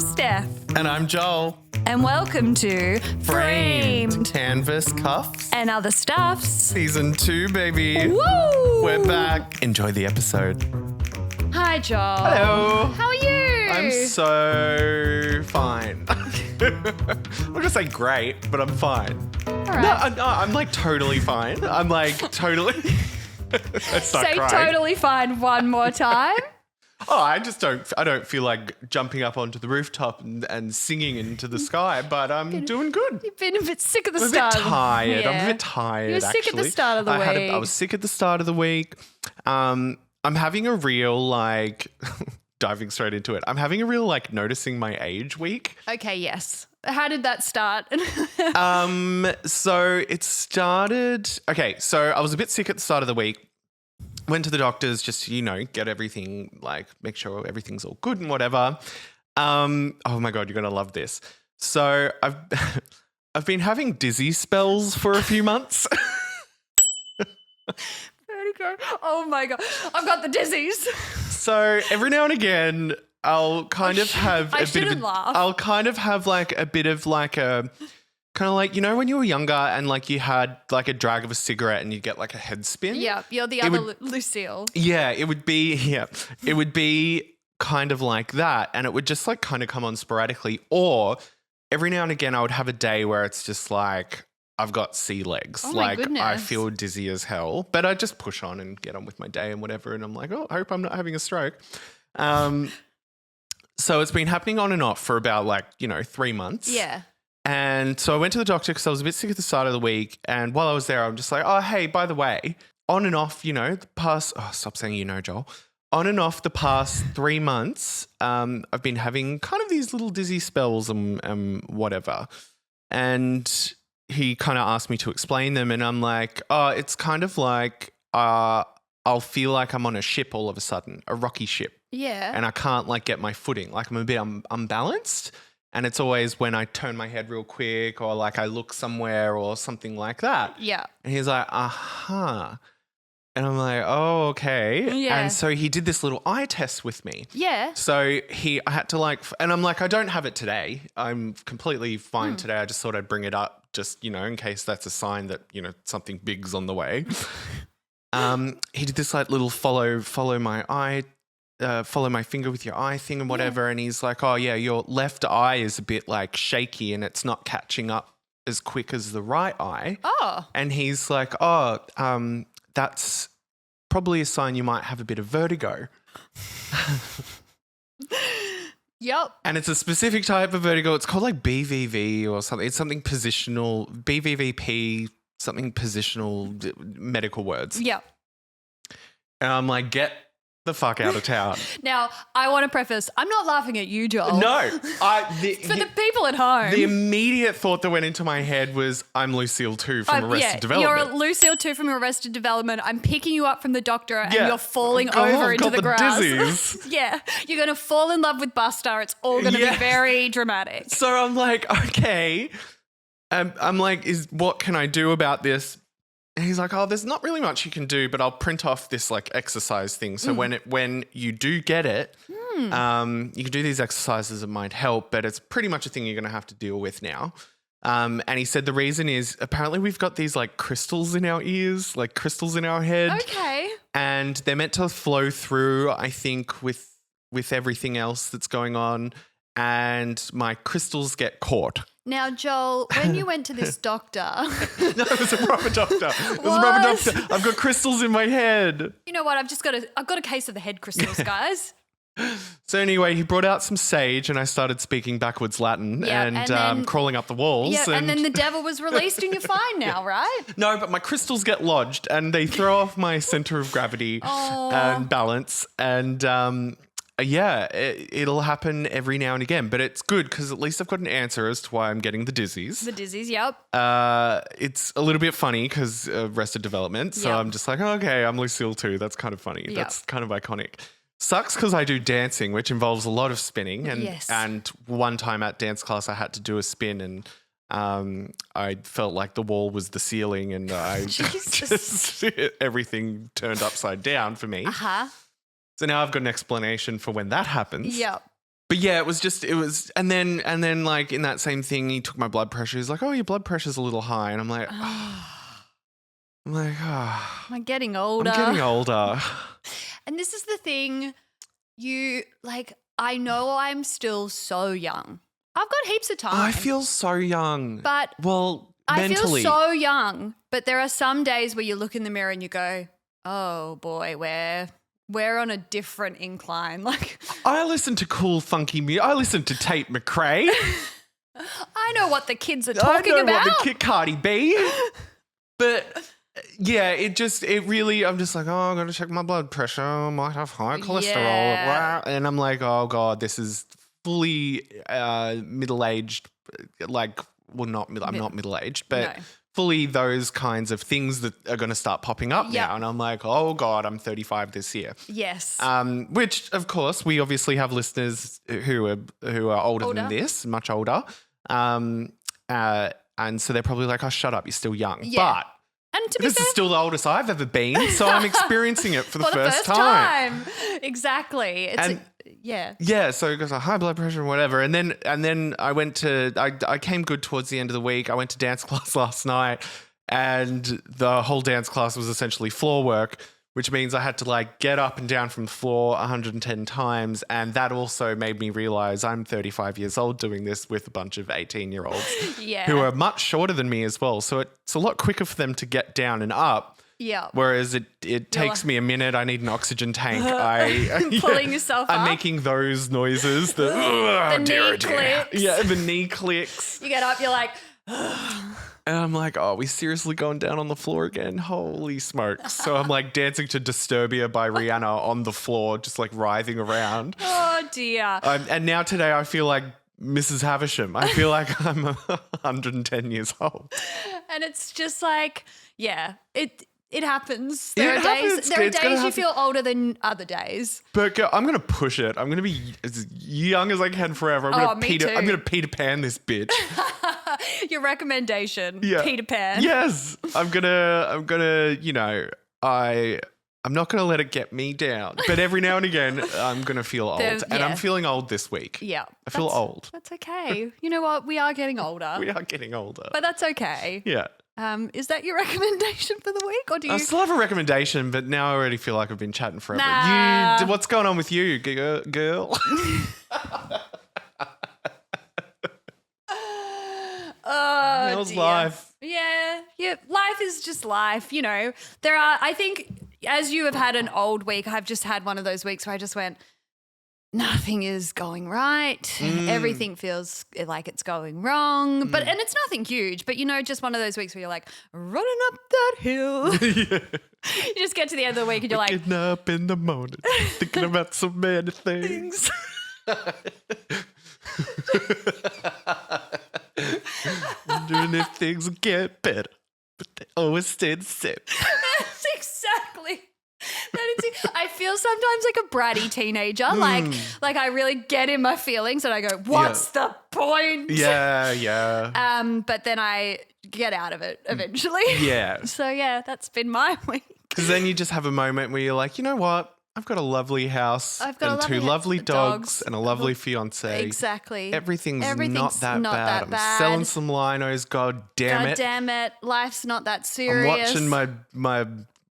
Steph. And I'm Joel. And welcome to Framed Canvas Cuffs. and Other Stuffs. Season 2, baby. Woo! We're back. Enjoy the episode. Hi, Joel. Hello. How are you? I'm so fine. I'm not going to say great, but I'm fine. All right. No, I'm like totally fine. I'm like totally. Let's start Say crying. totally fine one more time. Oh, I don't feel like jumping up onto the rooftop and singing into the sky, but I'm doing good. You've been a bit sick at the I'm a start. bit tired. Yeah. I'm a bit tired. You were sick at the start of the week. I was sick at the start of the week. I'm having a real diving straight into it. I'm having a real noticing my age week. Okay, yes. How did that start? So it started. Okay, so I was a bit sick at the start of the week. Went to the doctors just to, get everything, make sure everything's all good and whatever. Oh my God, you're going to love this. So I've been having dizzy spells for a few months. Vertigo. Oh my God. I've got the dizzies. So every now and again, I'll kind of have I a bit of shouldn't laugh. I'll kind of have a bit of a kind of when you were younger and you had a drag of a cigarette and you get a head spin. Yeah, you're the other Lucille. Yeah, it would be kind of like that, and it would just kind of come on sporadically, or every now and again I would have a day where it's just I've got sea legs. Oh my I goodness. feel dizzy as hell, but I just push on and get on with my day and whatever, and I'm like, oh, I hope I'm not having a stroke. So it's been happening on and off for about 3 months. Yeah. And so I went to the doctor because I was a bit sick at the start of the week. And while I was there, I'm just like, oh, hey, by the way, on and off, the past, stop saying Joel. On and off the past 3 months, I've been having kind of these little dizzy spells and whatever. And he kind of asked me to explain them. And I'm like, oh, it's kind of I'll feel like I'm on a ship all of a sudden, a rocky ship. Yeah. And I can't like get my footing. I'm a bit unbalanced. And it's always when I turn my head real quick or I look somewhere or something like that. Yeah. And he's like, uh-huh. And I'm like, oh, okay. Yeah. And so he did this little eye test with me. Yeah. So I had to and I'm like, I don't have it today. I'm completely fine today. I just thought I'd bring it up just, in case that's a sign that, something big's on the way. He did this little follow my eye, follow my finger with your eye thing and whatever. Yeah. And he's like, oh yeah, your left eye is a bit shaky and it's not catching up as quick as the right eye. Oh. And he's like, that's probably a sign you might have a bit of vertigo. Yep. And it's a specific type of vertigo. It's called BVV or something. It's something positional, BVVP, something positional medical words. Yep. And I'm like, get the fuck out of town. Now, I want to preface, I'm not laughing at you, Joel. No. For the people at home. The immediate thought that went into my head was, I'm Lucille 2 from Arrested Development. You're Lucille 2 from Arrested Development. I'm picking you up from the doctor and you're falling over into the grass. Dizzies. Yeah. You're going to fall in love with Buster. It's all going to be very dramatic. So I'm like, okay. I'm like, what can I do about this? And he's like, oh, there's not really much you can do, but I'll print off this exercise thing. So when you do get it, you can do these exercises that might help, but it's pretty much a thing you're going to have to deal with now. And he said the reason is apparently we've got these crystals in our ears, crystals in our head. Okay. And they're meant to flow through, I think, with everything else that's going on. And my crystals get caught. Now, Joel, when you went to this doctor... No, it was a proper doctor. I've got crystals in my head. You know what? I've got a case of the head crystals, guys. So anyway, he brought out some sage and I started speaking backwards Latin and then, crawling up the walls. Yeah, and then the devil was released and you're fine now, right? No, but my crystals get lodged and they throw off my center of gravity and balance. And it'll happen every now and again, but it's good because at least I've got an answer as to why I'm getting the dizzies. The dizzies, yep. It's a little bit funny because Arrested Development, so I'm just like, okay, I'm Lucille too. That's kind of funny. Yep. That's kind of iconic. Sucks because I do dancing, which involves a lot of spinning, and one time at dance class I had to do a spin and I felt like the wall was the ceiling and I just everything turned upside down for me. Uh-huh. So now I've got an explanation for when that happens. Yep. But yeah, and then like in that same thing, he took my blood pressure. He's like, oh, your blood pressure's a little high. And I'm like, I'm getting older. I'm getting older. And this is the thing, I know I'm still so young. I've got heaps of time. I feel so young. But mentally. I feel so young. But there are some days where you look in the mirror and you go, oh boy, we're on a different incline. Like, I listen to cool, funky music. I listen to Tate McRae. I know what the kids are talking about. Cardi B. But yeah, it really, I'm just like, oh, I'm going to check my blood pressure. I might have high cholesterol. Yeah. And I'm like, oh God, this is fully middle-aged, I'm not middle-aged, but fully those kinds of things that are going to start popping up now. And I'm like, oh God, I'm 35 this year. Yes. Which, of course, we obviously have listeners who are older than this, much older. And so they're probably like, oh, shut up, you're still young. Yeah. But and to be this fair, is still the oldest I've ever been, so I'm experiencing it for the first time. Exactly. Yeah, so it goes high blood pressure and whatever. And then I came good towards the end of the week. I went to dance class last night, and the whole dance class was essentially floor work, which means I had to get up and down from the floor 110 times. And that also made me realize I'm 35 years old doing this with a bunch of 18-year-olds who are much shorter than me as well. So it's a lot quicker for them to get down and up. Yeah. Whereas it takes me a minute. I need an oxygen tank. Pulling yourself up. I'm making those noises. The knee clicks. Yeah, the knee clicks. You get up, you're like... And I'm like, oh, we seriously going down on the floor again? Holy smokes. So I'm dancing to Disturbia by Rihanna on the floor, just writhing around. Oh, dear. And now today I feel like Mrs. Havisham. I feel like I'm 110 years old. And it's just it happens. There are days you feel older than other days. But girl, I'm going to push it. I'm going to be as young as I can forever. I'm going to Peter Pan this bitch. Your recommendation, Peter Pan. Yes. I'm not going to let it get me down. But every now and again, I'm going to feel old. And I'm feeling old this week. Yeah. I feel old. That's okay. You know what? We are getting older. We are getting older. But that's okay. Yeah. Is that your recommendation for the week, or do you? I still have a recommendation, but now I already feel like I've been chatting forever. Nah. What's going on with you, girl? How's life? Yeah. Life is just life. I think as you have had an old week, I've just had one of those weeks where I just went, nothing is going right. Everything feels like it's going wrong. And it's nothing huge, but just one of those weeks where you're running up that hill. You just get to the end of the week and you're getting up in the morning, thinking about so many things. Wondering if things will get better, but they always stay the same. That's exactly. I feel sometimes like a bratty teenager. Like I really get in my feelings and I go, what's the point? Yeah. But then I get out of it eventually. Yeah. So that's been my week. Because then you just have a moment where you're like, you know what? I've got a lovely house and two lovely dogs and a lovely fiance. Exactly. Everything's not that bad. I'm selling some linos. God damn it. Life's not that serious. I'm watching my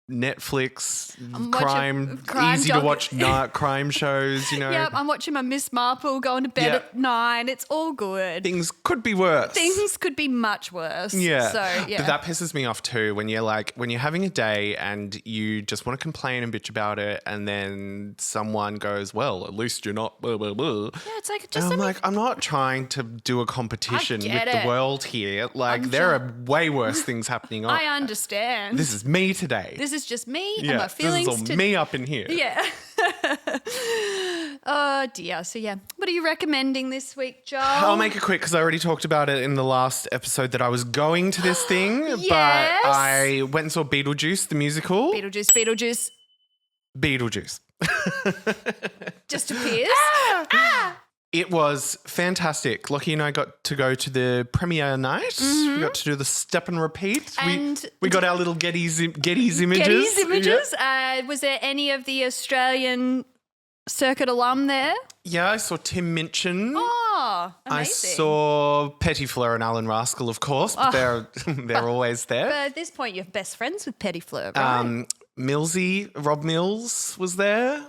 Netflix crime easy to watch crime shows, Yep, I'm watching my Miss Marple going to bed at 9. It's all good. Things could be worse. Things could be much worse. Yeah. So, But that pisses me off too when you're having a day and you just want to complain and bitch about it and then someone goes, well, at least you're not blah, blah, blah. Yeah, it's I'm not trying to do a competition with the world here. There are way worse things happening. I understand. This is me today. This is just me and my feelings. This is all me up in here. Yeah. Oh, dear. So, what are you recommending this week, Joel? I'll make it quick because I already talked about it in the last episode that I was going to this thing. Yes. But I went and saw Beetlejuice, the musical. Beetlejuice. Just appears. It was fantastic. Lockie and I got to go to the premiere night. Mm-hmm. We got to do the step and repeat. And we got our little Getty's images. Yeah. Was there any of the Australian circuit alum there. Yeah, I saw Tim Minchin. Oh, amazing. I saw Petty Fleur and Alan Rascal, of course, but they're always there. But at this point, you're best friends with Petty Fleur, right? Millsy, Rob Mills was there.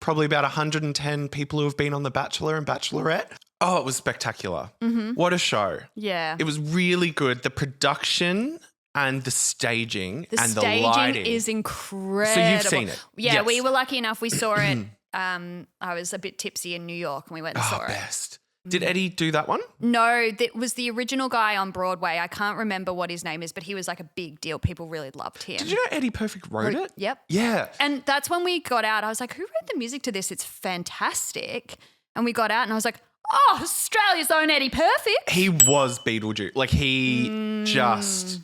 Probably about 110 people who have been on The Bachelor and Bachelorette. Oh, it was spectacular. Mm-hmm. What a show. Yeah. It was really good. The production and the staging and the lighting. The staging is incredible. So you've seen it? Yeah, Yes. we were lucky enough. We saw it. I was a bit tipsy in New York and we went and saw it. Best. Did Eddie do that one? No, that was the original guy on Broadway. I can't remember what his name is, but he was like a big deal. People really loved him. Did you know Eddie Perfect wrote it? Yep. Yeah. And that's when we got out. I was like, who wrote the music to this? It's fantastic. And we got out and I was like, oh, Australia's own Eddie Perfect. He was Beetlejuice. Like he just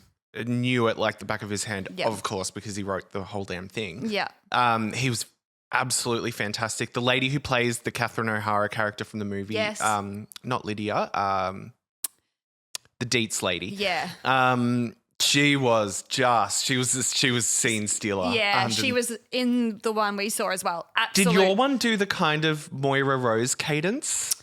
knew it like the back of his hand, Yep. of course, because he wrote the whole damn thing. Yeah. He was absolutely fantastic. The lady who plays the Catherine O'Hara character from the movie, Yes. not Lydia, the Dietz lady. Yeah. She was scene stealer. Yeah, 100. she was in the one we saw as well. Did Absolutely. your one do the kind of Moira Rose cadence?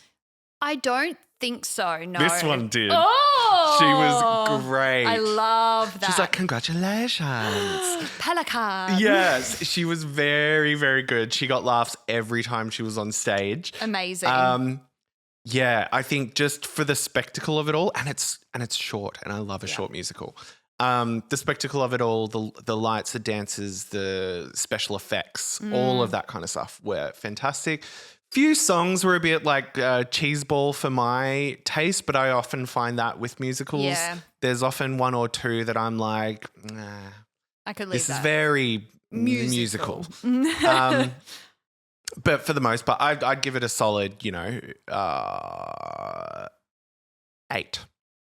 I don't think so, no. This one did. Oh! She was great. I love that. She's like, congratulations. Pelican. Yes, she was very, very good. She got laughs every time she was on stage. Amazing. Yeah, I think just for the spectacle of it all, and it's short, and I love a short musical. The spectacle of it all, the lights, the dances, the special effects, all of that kind of stuff were fantastic. Few songs were a bit like cheeseball for my taste, but I often find that with musicals. Yeah. There's often one or two that I'm like, nah, I could leave this that. is very musical. But for the most part, I'd give it a solid, 8.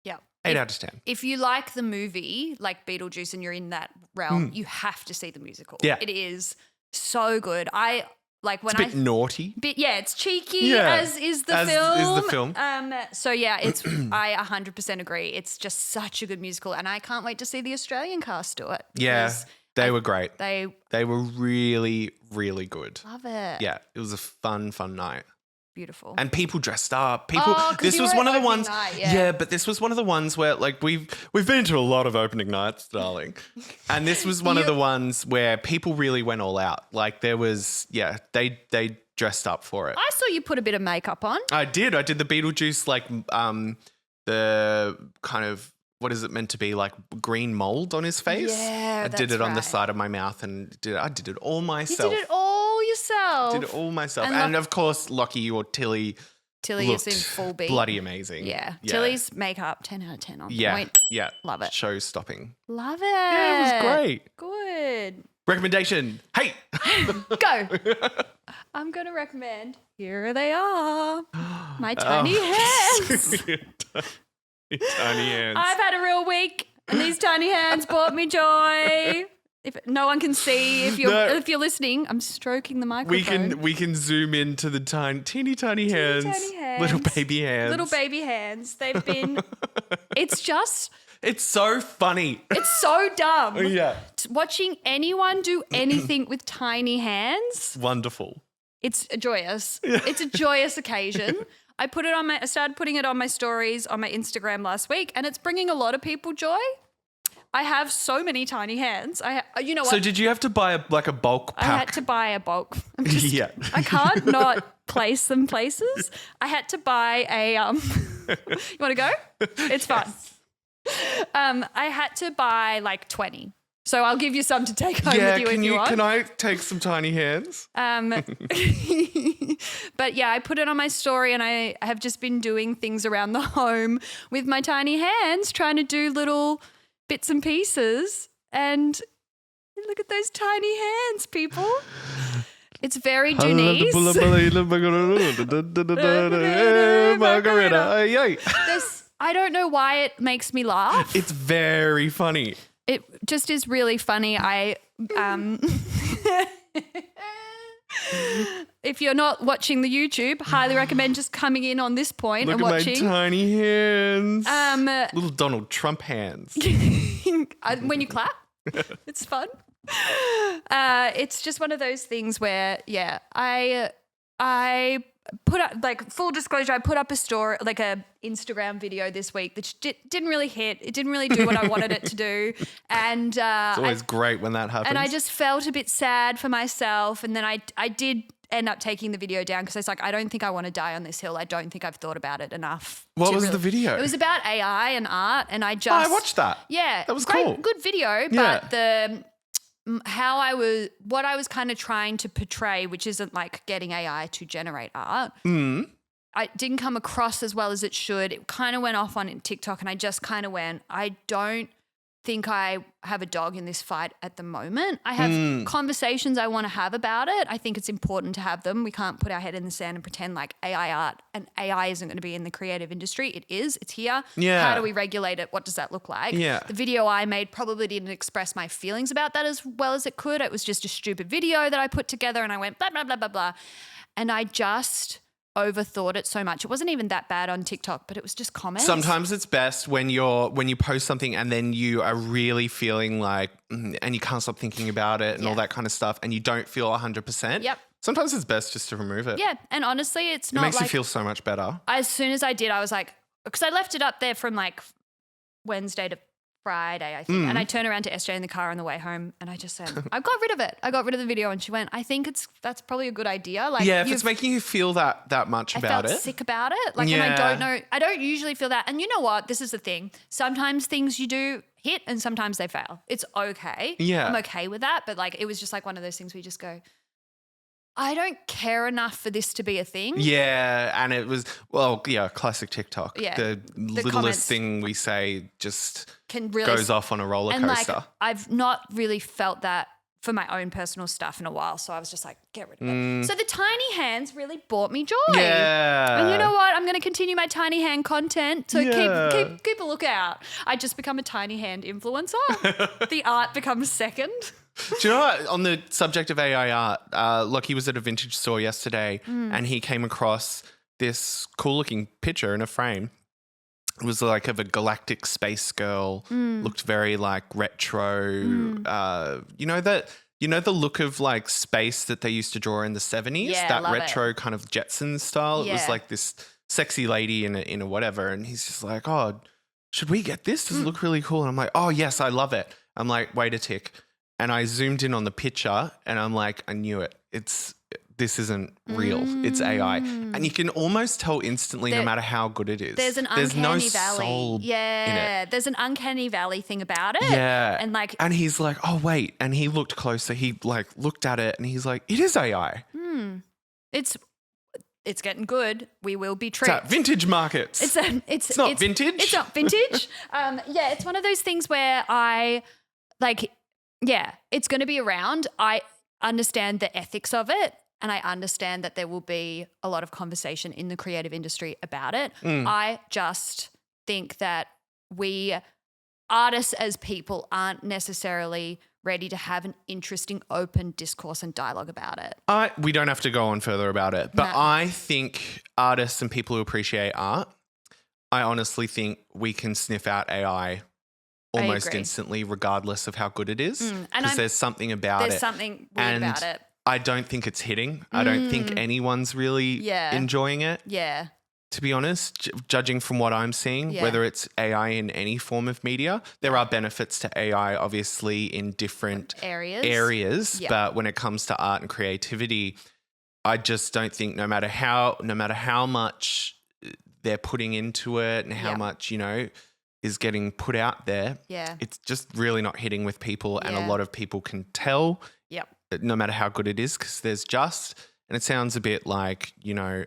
Yeah. 8 out of 10. If you like the movie, like Beetlejuice, and you're in that realm, you have to see the musical. Yeah. It is so good. I like when It's a bit naughty. it's cheeky Yeah, as is the as film. is the film. So yeah, it's I 100% agree. It's just such a good musical, and I can't wait to see the Australian cast do it. Yeah, because they were great. They They were really, really good. love it. Yeah, it was a fun night. Beautiful. And people dressed up. 'cause This you was were one at of the opening ones. night, yeah. But this was one of the ones where like we've been to a lot of opening nights, darling. And this was one of the ones where people really went all out. Like there was, they dressed up for it. I saw you put a bit of makeup on. I did the Beetlejuice, like the kind of, what is it meant to be, like green mold on his face. Yeah, I did that's it on the right. side of my mouth and I did it all You myself. did it all yourself. Did it all myself. And And of course, Lockie or Tilly Tilly is looked in full beat. bloody amazing. Yeah. Tilly's makeup, 10 out of 10 on point. Yeah. Love it. Show stopping. Love it. Yeah, it was great. Good. Recommendation. Hey. Go. I'm going to recommend, here they are, my tiny hands. Tiny hands. I've had a real week and these tiny hands brought me joy. If no one can see, if you're listening, I'm stroking the microphone. We can zoom into the teeny tiny hands. tiny hands. Little baby hands. Little baby hands. They've been, it's so funny. it's so dumb. Yeah. Watching anyone do anything with tiny hands, Wonderful. it's joyous. It's a joyous occasion. I started putting it on my stories on my Instagram last week, and it's bringing a lot of people joy. I have so many tiny hands. You know what? So did you have to buy a bulk pack? I had to buy a bulk. Yeah. I can't not place them places. I had to buy a you want to go? It's fun. I had to buy like 20. So I'll give you some to take home with you if you want. Can I take some tiny hands? But yeah, I put it on my story and I have just been doing things around the home with my tiny hands, trying to do little bits and pieces. And look at those tiny hands, people. It's very Denise. I don't know why it makes me laugh. It's very funny. It just is really funny. If you're not watching the YouTube, highly recommend just coming in on this point Look and at watching. my tiny hands. Little Donald Trump hands. When you clap, it's fun. It's just one of those things where, I I put up, like, full disclosure, I put up a story, like a Instagram video this week that didn't really hit. It didn't really do what I wanted it to do. And It's always great when that happens. and I just felt a bit sad for myself. And then I did end up taking the video down because I was like, I don't think I want to die on this hill. I don't think I've thought about it enough. What was the video? It was about AI and art, and I just I watched that. Yeah, that was great, cool. Good video, Yeah. but what I was kind of trying to portray, which isn't like getting AI to generate art. I didn't come across as well as it should. It kind of went off on TikTok, and I just kind of went, I don't think I have a dog in this fight at the moment. I have conversations I want to have about it. I think it's important to have them. We can't put our head in the sand and pretend like AI art and AI isn't going to be in the creative industry. It is. It's here. Yeah. How do we regulate it? What does that look like? Yeah. The video I made probably didn't express my feelings about that as well as it could. It was just a stupid video that I put together and I went blah, blah, blah, blah, blah. And I just overthought it so much. It wasn't even that bad on TikTok, but it was just comments. Sometimes it's best when you post something and then you are really feeling like, and you can't stop thinking about it and all that kind of stuff, and you don't feel 100%. Yep. Sometimes it's best just to remove it. Yeah. And honestly, it's It not makes like, you feel so much better. as soon as I did, I was like, because I left it up there from like Wednesday to Friday, I think. And I turned around to SJ in the car on the way home and I just said, I got rid of it. I got rid of the video. And she went, I think that's probably a good idea. Like, Yeah, if it's making you feel that much I about felt it. sick about it. Like, Yeah. and I don't usually feel that. And you know what? This is the thing. Sometimes things you do hit and sometimes they fail. It's okay. Yeah. I'm okay with that. But like, it was just like one of those things where you just go, I don't care enough for this to be a thing. Yeah, and it was, classic TikTok. Yeah. The littlest comments thing we say just Can really goes off on a roller And coaster. like, I've not really felt that for my own personal stuff in a while. So I was just like, get rid of it. So the tiny hands really brought me joy. Yeah. And you know what? I'm going to continue my tiny hand content. So keep a lookout. I just become a tiny hand influencer. The art becomes second. Do you know what? On the subject of AI art, Lockie was at a vintage store yesterday and he came across this cool looking picture in a frame. It was like of a galactic space girl, looked very like retro. You know the look of like space that they used to draw in the 70s? Yeah, that love retro kind of Jetsons style. It was Yeah. like this sexy lady in a whatever. And he's just like, oh, should we get this? Does it look really cool? And I'm like, oh yes, I love it. I'm like, wait a tick. And I zoomed in on the picture and I'm like, I knew it. This isn't real. It's AI. And you can almost tell instantly no matter how good it is. There's an uncanny no valley. soul in it. There's an uncanny valley thing about it. Yeah. And like, and he's like, oh, wait. And he looked closer. He like looked at it and he's like, it is AI. it's getting good. We will be It's tricked. at vintage markets. It's not vintage. It's not vintage. It's one of those things where it's going to be around. I understand the ethics of it and I understand that there will be a lot of conversation in the creative industry about it. I just think that we artists as people aren't necessarily ready to have an interesting open discourse and dialogue about it. We don't have to go on further about it, but No. I think artists and people who appreciate art, I honestly think we can sniff out AI almost agree. instantly, regardless of how good it is, And because there's something about There's it. something weird about it. I don't think it's hitting. I don't think anyone's really Yeah. enjoying it, Yeah. to be honest. Judging from what I'm seeing, Yeah. whether it's AI in any form of media, there are benefits to AI, obviously, in different areas. Yeah. But when it comes to art and creativity, I just don't think no matter how much they're putting into it and how much, is getting put out there, Yeah. it's just really not hitting with people. And a Yeah. lot of people can tell, Yep. no matter how good it is, because and it sounds a bit like,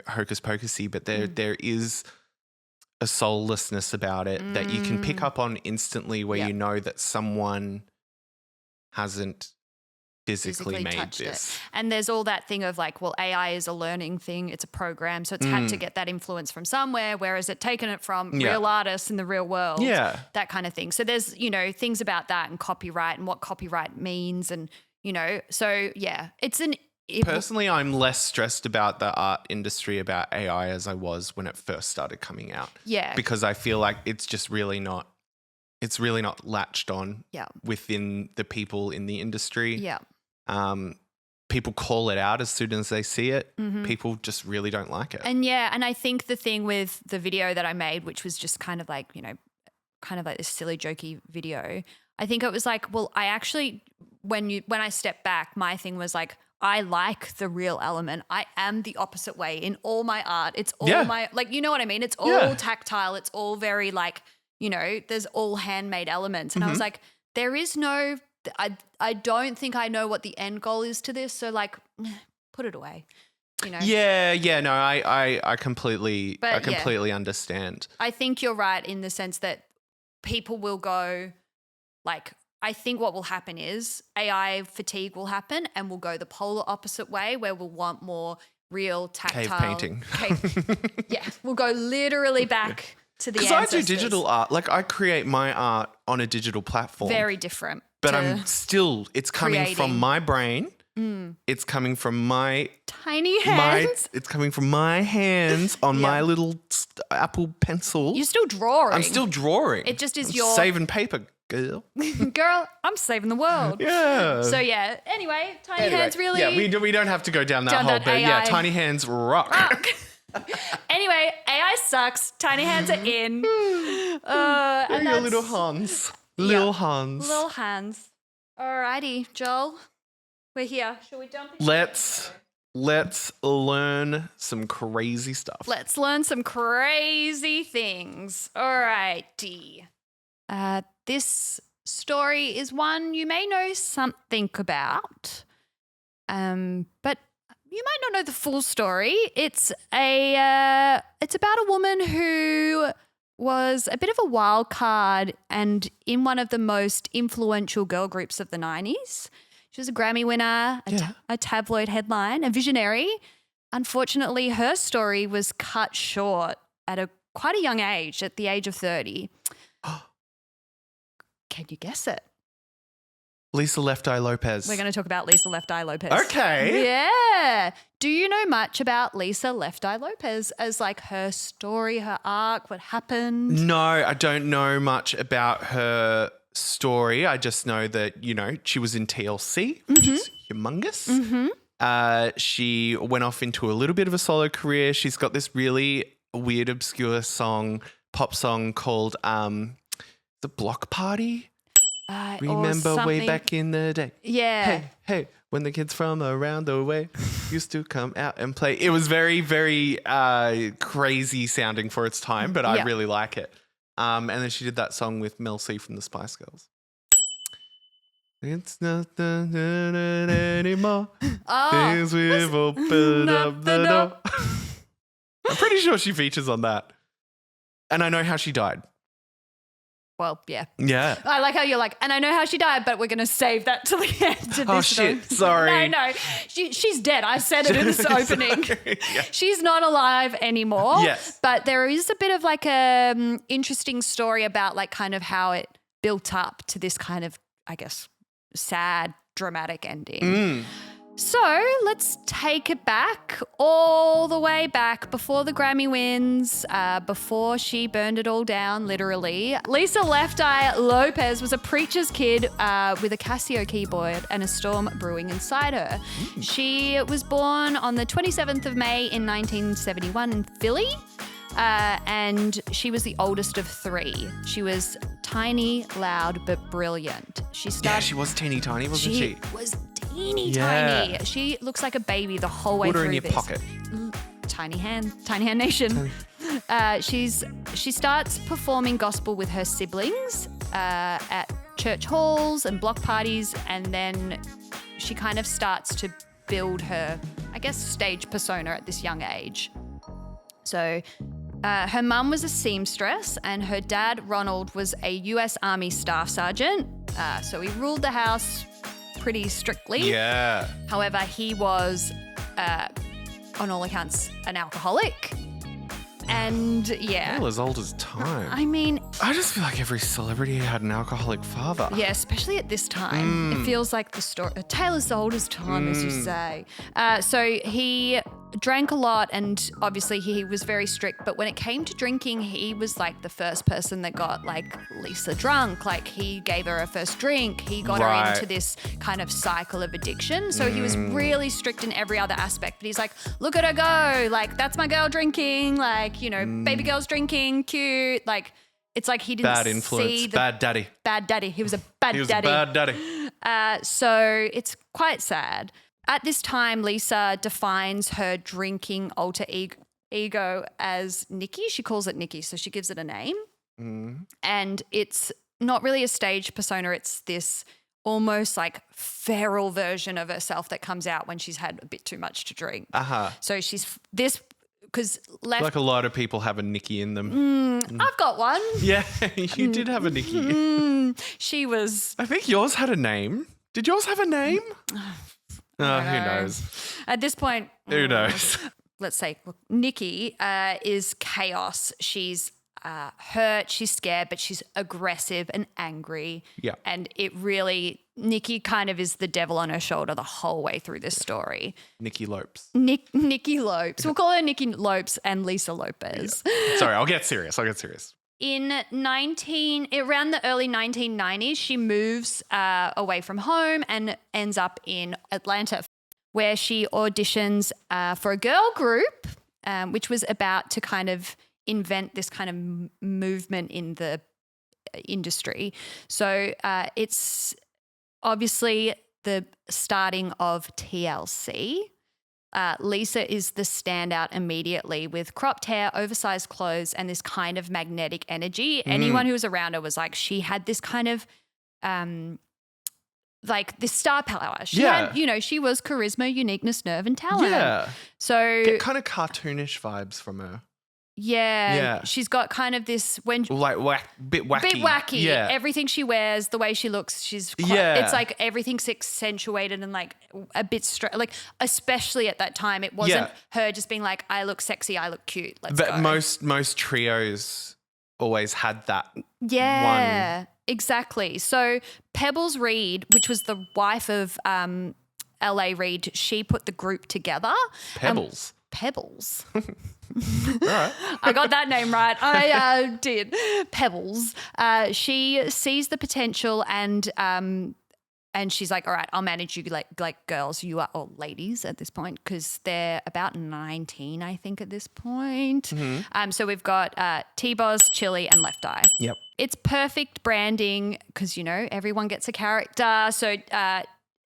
hocus pocusy, but there is a soullessness about it that you can pick up on instantly where you know that someone hasn't physically made touched this. it. And there's all that thing of like, well, AI is a learning thing. It's a program. So it's had to get that influence from somewhere, whereas it taken it from real artists in the real world. Yeah. That kind of thing. So there's, things about that and copyright and what copyright means and, so yeah, it's Personally, I'm less stressed about the art industry, about AI, as I was when it first started coming out. Yeah. Because I feel like it's really not latched on Yeah. within the people in the industry. Yeah. people call it out as soon as they see it. People just really don't like it. And I think the thing with the video that I made, which was just kind of like, you know, kind of like this silly jokey video, I think it was like, well, I actually, when I stepped back, my thing was like, I like the real element. I am the opposite way in all my art. It's all my, like, you know what I mean? It's all tactile. It's all very like, you know, there's all handmade elements. And I was like, there is no, I don't think I know what the end goal is to this. So like, put it away, you know? Yeah. No, I completely understand. I think you're right in the sense that people will go like, I think what will happen is AI fatigue will happen and we'll go the polar opposite way where we'll want more real tactile. Cave painting. We'll go literally back to the ancestors. Because I do digital art. Like I create my art on a digital platform. Very different. But it's coming from my brain. It's coming from my tiny hands. It's coming from my hands on my little Apple Pencil. You're still drawing. I'm still drawing. It just is I'm saving paper, girl. Girl, I'm saving the world. Yeah. So anyway, tiny hands really. Yeah, we don't have to go down that hole, but AI. Tiny hands rock. Anyway, AI sucks. Tiny hands are in. And your little hands. Little hands. Little hands. Alrighty, Joel. We're here. Shall we jump in? Let's learn some crazy stuff. Let's learn some crazy things. Alrighty. This story is one you may know something about, but you might not know the full story. It's about a woman who was a bit of a wild card and in one of the most influential girl groups of the 90s. She was a Grammy winner, a tabloid headline, a visionary. Unfortunately, her story was cut short at quite a young age, at the age of 30. Can you guess it? Lisa Left Eye Lopes. We're going to talk about Lisa Left Eye Lopes. Okay. Yeah. Do you know much about Lisa Left Eye Lopes as like her story, her arc, what happened? No, I don't know much about her story. I just know that, you know, she was in TLC, which is humongous. She went off into a little bit of a solo career. She's got this really weird, obscure pop song called The Block Party. Remember way back in the day. Yeah. Hey, when the kids from around the way used to come out and play. It was very, very crazy sounding for its time, but I really like it. And then she did that song with Mel C from the Spice Girls. It's not anymore. Things we've opened up the door. I'm pretty sure she features on that. And I know how she died. Well, yeah. Yeah. I like how you're like, and I know how she died, but we're going to save that till the end of this. Oh, shit. Sorry. No. She's dead. I said it in this opening. Yeah. She's not alive anymore. Yes. But there is a bit of like a interesting story about like kind of how it built up to this kind of, I guess, sad, dramatic ending. So let's take it back, all the way back before the Grammy wins, before she burned it all down, literally. Lisa Left Eye Lopes was a preacher's kid with a Casio keyboard and a storm brewing inside her. She was born on the 27th of May in 1971 in Philly. And she was the oldest of three. She was tiny, loud, but brilliant. She was teeny tiny, wasn't she? She was teeny tiny. She looks like a baby the whole way through Put her in your pocket. Tiny hand nation. She starts performing gospel with her siblings at church halls and block parties, and then she kind of starts to build her, I guess, stage persona at this young age. So her mum was a seamstress and her dad, Ronald, was a US Army Staff Sergeant. So he ruled the house pretty strictly. Yeah. However, he was, on all accounts, an alcoholic. And yeah. All as old as time. I mean, I just feel like every celebrity had an alcoholic father. yeah, especially at this time. It feels like the story, a tale as old as time, as you say. So he drank a lot, and obviously he was very strict. But when it came to drinking, he was like the first person that got like Lisa drunk. Like he gave her first drink. He got her into this kind of cycle of addiction. So he was really strict in every other aspect. But he's like, look at her go. Like, that's my girl drinking. Like, you know, baby girl's drinking, cute. Like, it's like he didn't Bad influence. see Bad daddy. Bad daddy. He was a bad He was daddy. a bad daddy. So it's quite sad. At this time, Lisa defines her drinking alter ego as Nikki. She calls it Nikki, so she gives it a name. And it's not really a stage persona. It's this almost like feral version of herself that comes out when she's had a bit too much to drink. So she's this because Like a lot of people have a Nikki in them. I've got one. Yeah, you did have a Nikki. She was. I think yours had a name. Did yours have a name? Who knows? At this point, Who knows? let's say Nikki is chaos. She's hurt, she's scared, but she's aggressive and angry. Yeah. And it really, Nikki kind of is the devil on her shoulder the whole way through this story. Nikki Lopes. Nikki Lopes. We'll call her Nikki Lopes and Lisa Lopez. Yeah. Sorry, I'll get serious. In around the early 1990s, she moves away from home and ends up in Atlanta, where she auditions for a girl group, which was about to kind of invent this kind of movement in the industry. So it's obviously the starting of TLC. Lisa is the standout immediately with cropped hair, oversized clothes, and this kind of magnetic energy. Anyone who was around her was like, she had this kind of like this star power. She had, you know, she was charisma, uniqueness, nerve, and talent. Yeah. So Get kind of cartoonish vibes from her. Yeah. She's got kind of this Like bit wacky. Bit wacky. Yeah. Everything she wears, the way she looks, she's quite, it's like everything's accentuated and like a bit straight. Like especially at that time, it wasn't her just being like, I look sexy, I look cute. Let's go. Most trios always had that. Yeah, exactly. So Pebbles Reed, which was the wife of L.A. Reid, she put the group together. Pebbles. Pebbles. All right. I got that name right. I did. Pebbles. She sees the potential and she's like, all right, I'll manage you like girls. You are all ladies at this point because they're about 19, I think, at this point. So we've got T-Boz, Chili, and Left Eye. Yep. It's perfect branding because, you know, everyone gets a character. So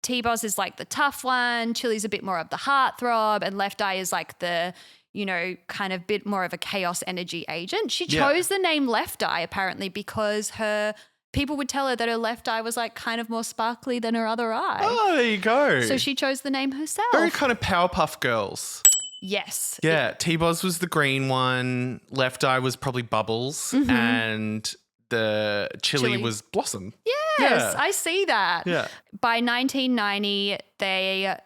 T-Boz is like the tough one, Chili's a bit more of the heartthrob, and Left Eye is like the, you know, kind of bit more of a chaos energy agent. She chose the name Left Eye apparently because people would tell her that her left eye was like kind of more sparkly than her other eye. Oh, there you go. So she chose the name herself. Very kind of Powerpuff Girls. Yes. Yeah, T-Boz was the green one, Left Eye was probably Bubbles, and the Chili was Blossom. Yes, I see that. Yeah. By 1990,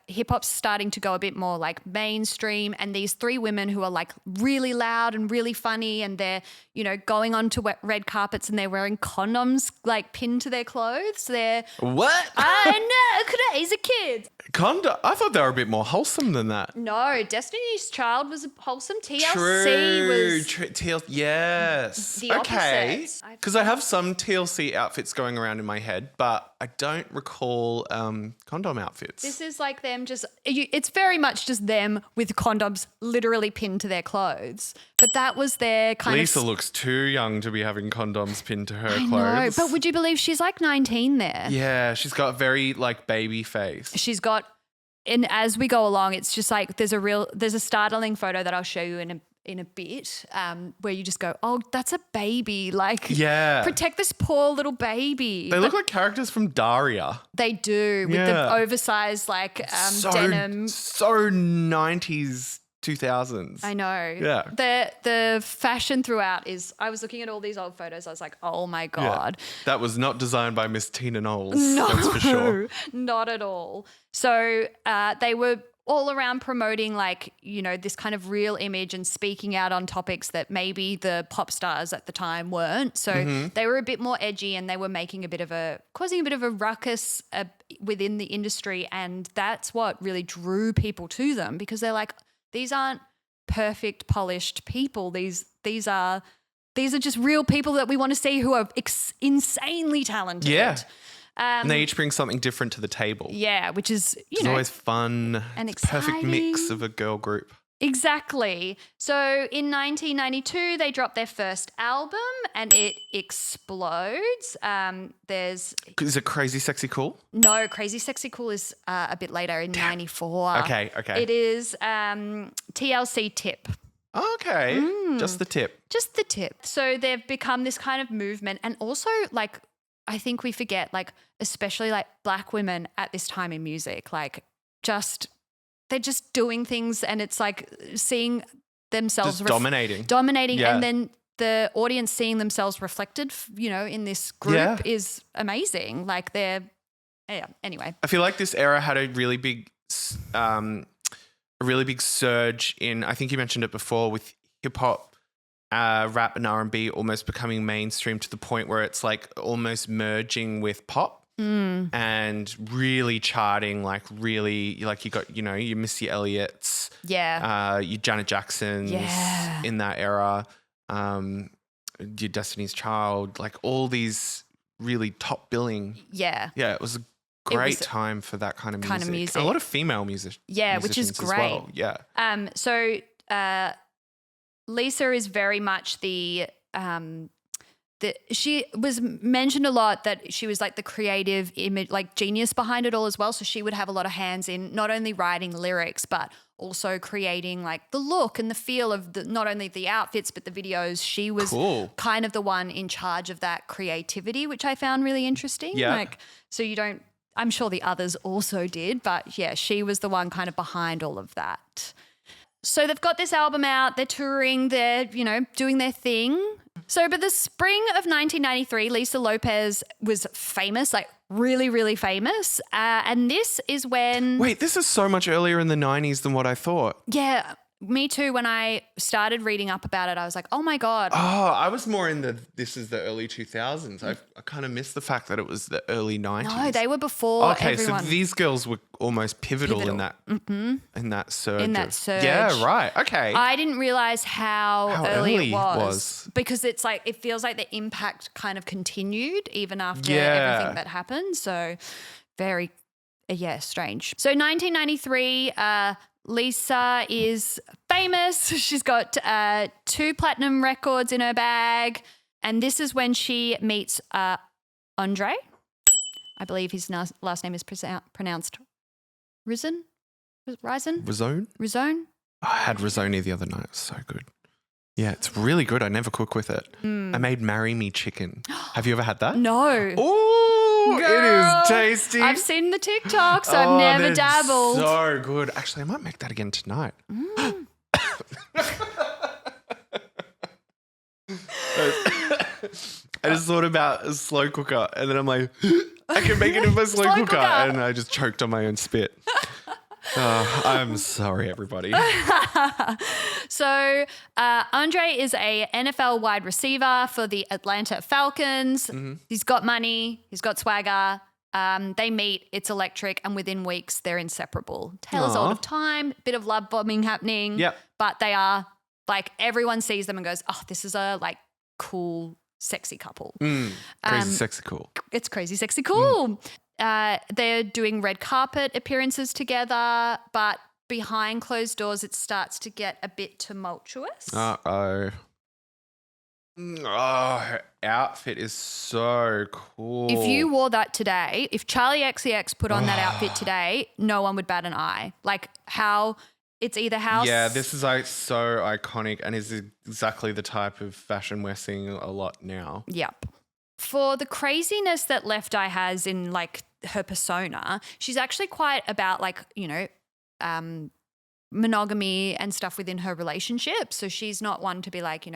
hip hop's starting to go a bit more like mainstream, and these three women who are like really loud and really funny, and they're, you know, going onto red carpets and they're wearing condoms like pinned to their clothes. They're What? I know, crazy kids. I thought they were a bit more wholesome than that. No, Destiny's Child was wholesome. TLC was yes. the okay. opposites. Because I have some TLC outfits going around in my head, but I don't recall condom outfits. This is like them it's very much just them with condoms literally pinned to their clothes. But that was their kind Lisa of... looks too young to be having condoms pinned to her I clothes. know, but would you believe she's like 19 there? Yeah, she's got a very like baby face. She's got, and as we go along, it's just like there's a startling photo that I'll show you in a bit where you just go, oh, that's a baby. Like, protect this poor little baby. They look like characters from Daria. They do, with the oversized like denim. So 90s, 2000s. I know. Yeah. The fashion throughout is, I was looking at all these old photos. I was like, oh my God. Yeah. That was not designed by Miss Tina Knowles. No, that's for sure. Not at all. So they were all around promoting like, you know, this kind of real image and speaking out on topics that maybe the pop stars at the time weren't. So they were a bit more edgy and they were causing a bit of a ruckus within the industry. And that's what really drew people to them because they're like, these aren't perfect, polished people. These are just real people that we want to see who are insanely talented. Yeah. And they each bring something different to the table. Yeah, which is, It's always fun. and it's a perfect mix exciting. of a girl group. Exactly. So in 1992, they dropped their first album and it explodes. Is it Crazy Sexy Cool? No, Crazy Sexy Cool is a bit later in 94. Okay. It is TLC Tip. Okay. Just the tip. Just the tip. So they've become this kind of movement, and also like I think we forget, like especially like black women at this time in music, like they're just doing things, and it's like seeing themselves Just dominating. Yeah. And Yeah. then the audience seeing themselves reflected, in this group is amazing. Like anyway. I feel like this era had a really big surge in, I think you mentioned it before, with hip hop, rap and R&B almost becoming mainstream to the point where it's like almost merging with pop. And really charting, like really, like you got, your Missy Elliott's, your Janet Jackson's in that era, your Destiny's Child, like all these really top billing. Yeah. Yeah, it was a great time for that kind of music. And a lot of female musicians. Yeah, which is great. As well. Yeah. So Lisa is very much she was mentioned a lot that she was like the creative image, like genius behind it all as well. So she would have a lot of hands in not only writing lyrics, but also creating like the look and the feel of not only the outfits, but the videos. She was kind of the one in charge of that creativity, which I found really interesting. Yeah. I'm sure the others also did, but yeah, she was the one kind of behind all of that. So they've got this album out, they're touring, they're, doing their thing. So, but the spring of 1993, Lisa Lopes was famous, like really, really famous. And this is when... Wait, this is so much earlier in the 90s than what I thought. Yeah, me too. When I started reading up about it, I was like, oh my God. Oh, I was more in this is the early 2000s. I kind of missed the fact that it was the early 90s. No, they were before everyone. So these girls were almost pivotal. in that in that surge. In that surge. Yeah, right. Okay. I didn't realize how early it was. Because it's like, it feels like the impact kind of continued even after everything that happened. So very, strange. So 1993, Lisa is famous. She's got 2 platinum records in her bag. And this is when she meets Andre. I believe his last name is pronounced Rizon? Rizone? I had risotto the other night. It was so good. Yeah, it's really good. I never cook with it. I made Marry Me chicken. Have you ever had that? No. Ooh, it is tasty. I've seen the TikToks. I've never dabbled. So good. Actually, I might make that again tonight. I just thought about a slow cooker and then I'm like, I can make it in my slow cooker. And I just choked on my own spit. I'm sorry, everybody. So Andre is a NFL wide receiver for the Atlanta Falcons. He's got money. He's got swagger. They meet. It's electric. And within weeks, they're inseparable. Tale as old of time. Bit of love bombing happening. Yep. But they are like, everyone sees them and goes, oh, this is a like cool, sexy couple. Crazy, sexy, cool. It's crazy, sexy, cool. They're doing red carpet appearances together, but behind closed doors, it starts to get a bit tumultuous. Uh-oh. Oh, her outfit is so cool. If you wore that today, if Charlie XCX put on that outfit today, no one would bat an eye. Like it's either how... Yeah, this is like so iconic and is exactly the type of fashion we're seeing a lot now. Yep. For the craziness that Left Eye has in like her persona, she's actually quite about like, monogamy and stuff within her relationship. So she's not one to be like,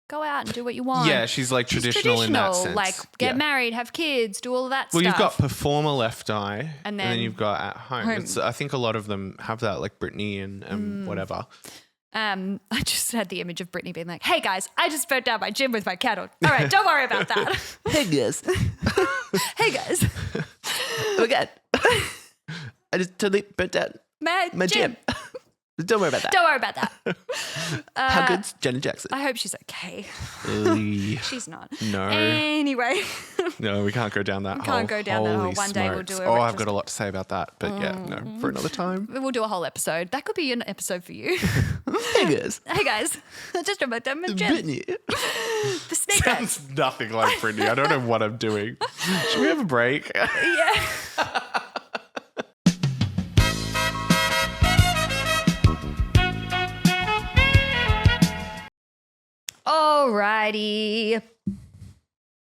go out and do what you want. Yeah, she's like traditional in that sense. Like get married, have kids, do all of that stuff. Well, you've got performer Left Eye and then you've got at home. I think a lot of them have that, like Britney and whatever. I just had the image of Britney being like, hey guys, I just burnt down my gym with my candle. All right, don't worry about that. Hey guys. Hey guys. Oh my God. I just totally burnt down my gym. Don't worry about that. Don't worry about that. How good's Janet Jackson? I hope she's okay. Ugh. She's not. No. Anyway. No, we can't go down that hole. Can't go down that hole. Holy One day we'll smokes. do Oh, I've got a lot to say about that. But yeah, no, for another time. We'll do a whole episode. That could be an episode for you. Hey guys. Hey guys. Just about them and Jen. Brittany. The snake eyes. Sounds nothing like Brittany. I don't know what I'm doing. Should we have a break? Yeah. Alrighty.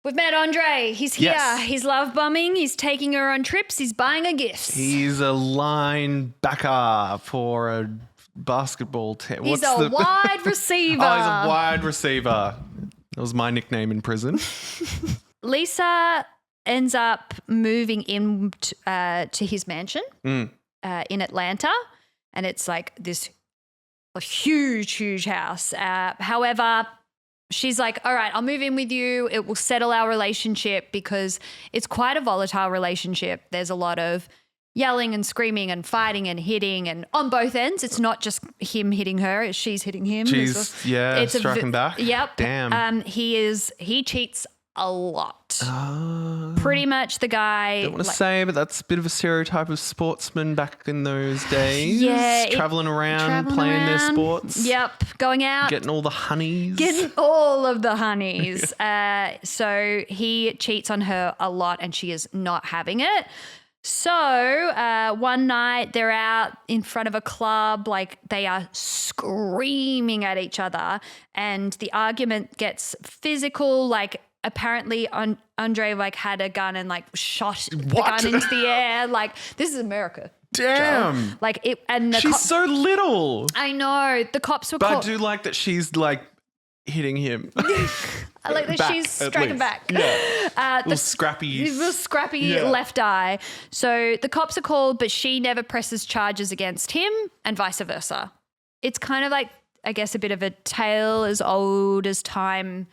We've met Andre. He's here. Yes. He's love bombing. He's taking her on trips. He's buying her gifts. He's a linebacker for a basketball team. He's a wide receiver. Oh, he's a wide receiver. That was my nickname in prison. Lisa ends up moving in to his mansion in Atlanta, and it's like this huge house. However, she's like, all right, I'll move in with you. It will settle our relationship because it's quite a volatile relationship. There's a lot of yelling and screaming and fighting and hitting, and on both ends. It's not just him hitting her, she's hitting him. She's striking back. Yep. Damn. He cheats a lot. Pretty much the guy. Don't want to say, but that's a bit of a stereotype of sportsmen back in those days. Yeah. Traveling around, playing their sports. Yep. Going out. Getting all the honeys. Getting all of the honeys. So he cheats on her a lot and she is not having it. So one night they're out in front of a club, like they are screaming at each other, and the argument gets physical. Like apparently Andre like had a gun and like shot the gun into the air. Like this is America. Damn. Joe. Like it, and she's so little. I know the cops were. But I do like that she's like hitting him. I like that she's striking back. Yeah. Little scrappy left eye. So the cops are called, but she never presses charges against him and vice versa. It's kind of like, I guess, a bit of a tale as old as time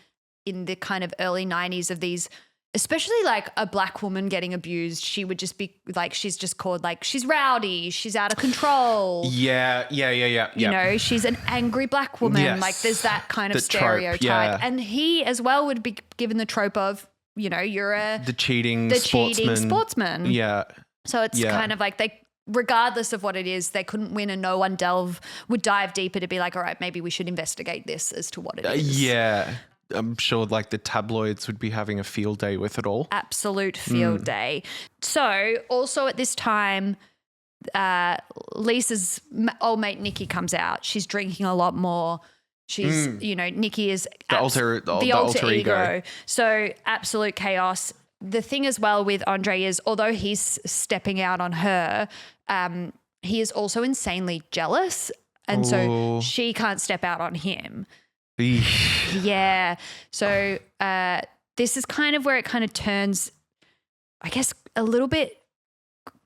in the kind of early 90s of these, especially like a black woman getting abused. She would just be like, she's just called like, she's rowdy, she's out of control. Yeah. You know, she's an angry black woman. Yes. Like there's that kind of The trope, stereotype. yeah. And he as well would be given the trope of, you know, you're the cheating sportsman. Yeah. So it's kind of like regardless of what it is, they couldn't win and no one would dive deeper to be like, all right, maybe we should investigate this as to what it is. Yeah. I'm sure like the tabloids would be having a field day with it all. Absolute field day. So also at this time, Lisa's old mate Nikki comes out. She's drinking a lot more. She's, you know, Nikki is the alter ego. So absolute chaos. The thing as well with Andre is, although he's stepping out on her, he is also insanely jealous. And so she can't step out on him. Yeah. So this is kind of where it kind of turns, I guess, a little bit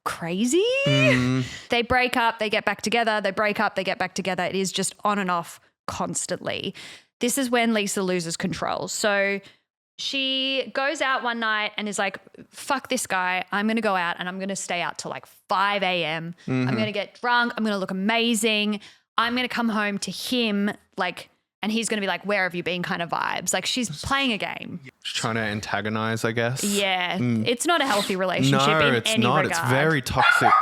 crazy. They break up, they get back together, they break up, they get back together. It is just on and off constantly. This is when Lisa loses control. So she goes out one night and is like, fuck this guy. I'm going to go out and I'm going to stay out till like 5 a.m. I'm going to get drunk. I'm going to look amazing. I'm going to come home to him like, and he's going to be like, where have you been kind of vibes. Like she's playing a game. She's trying to antagonize, I guess. Yeah. It's not a healthy relationship No, in it's any not. regard. It's very toxic.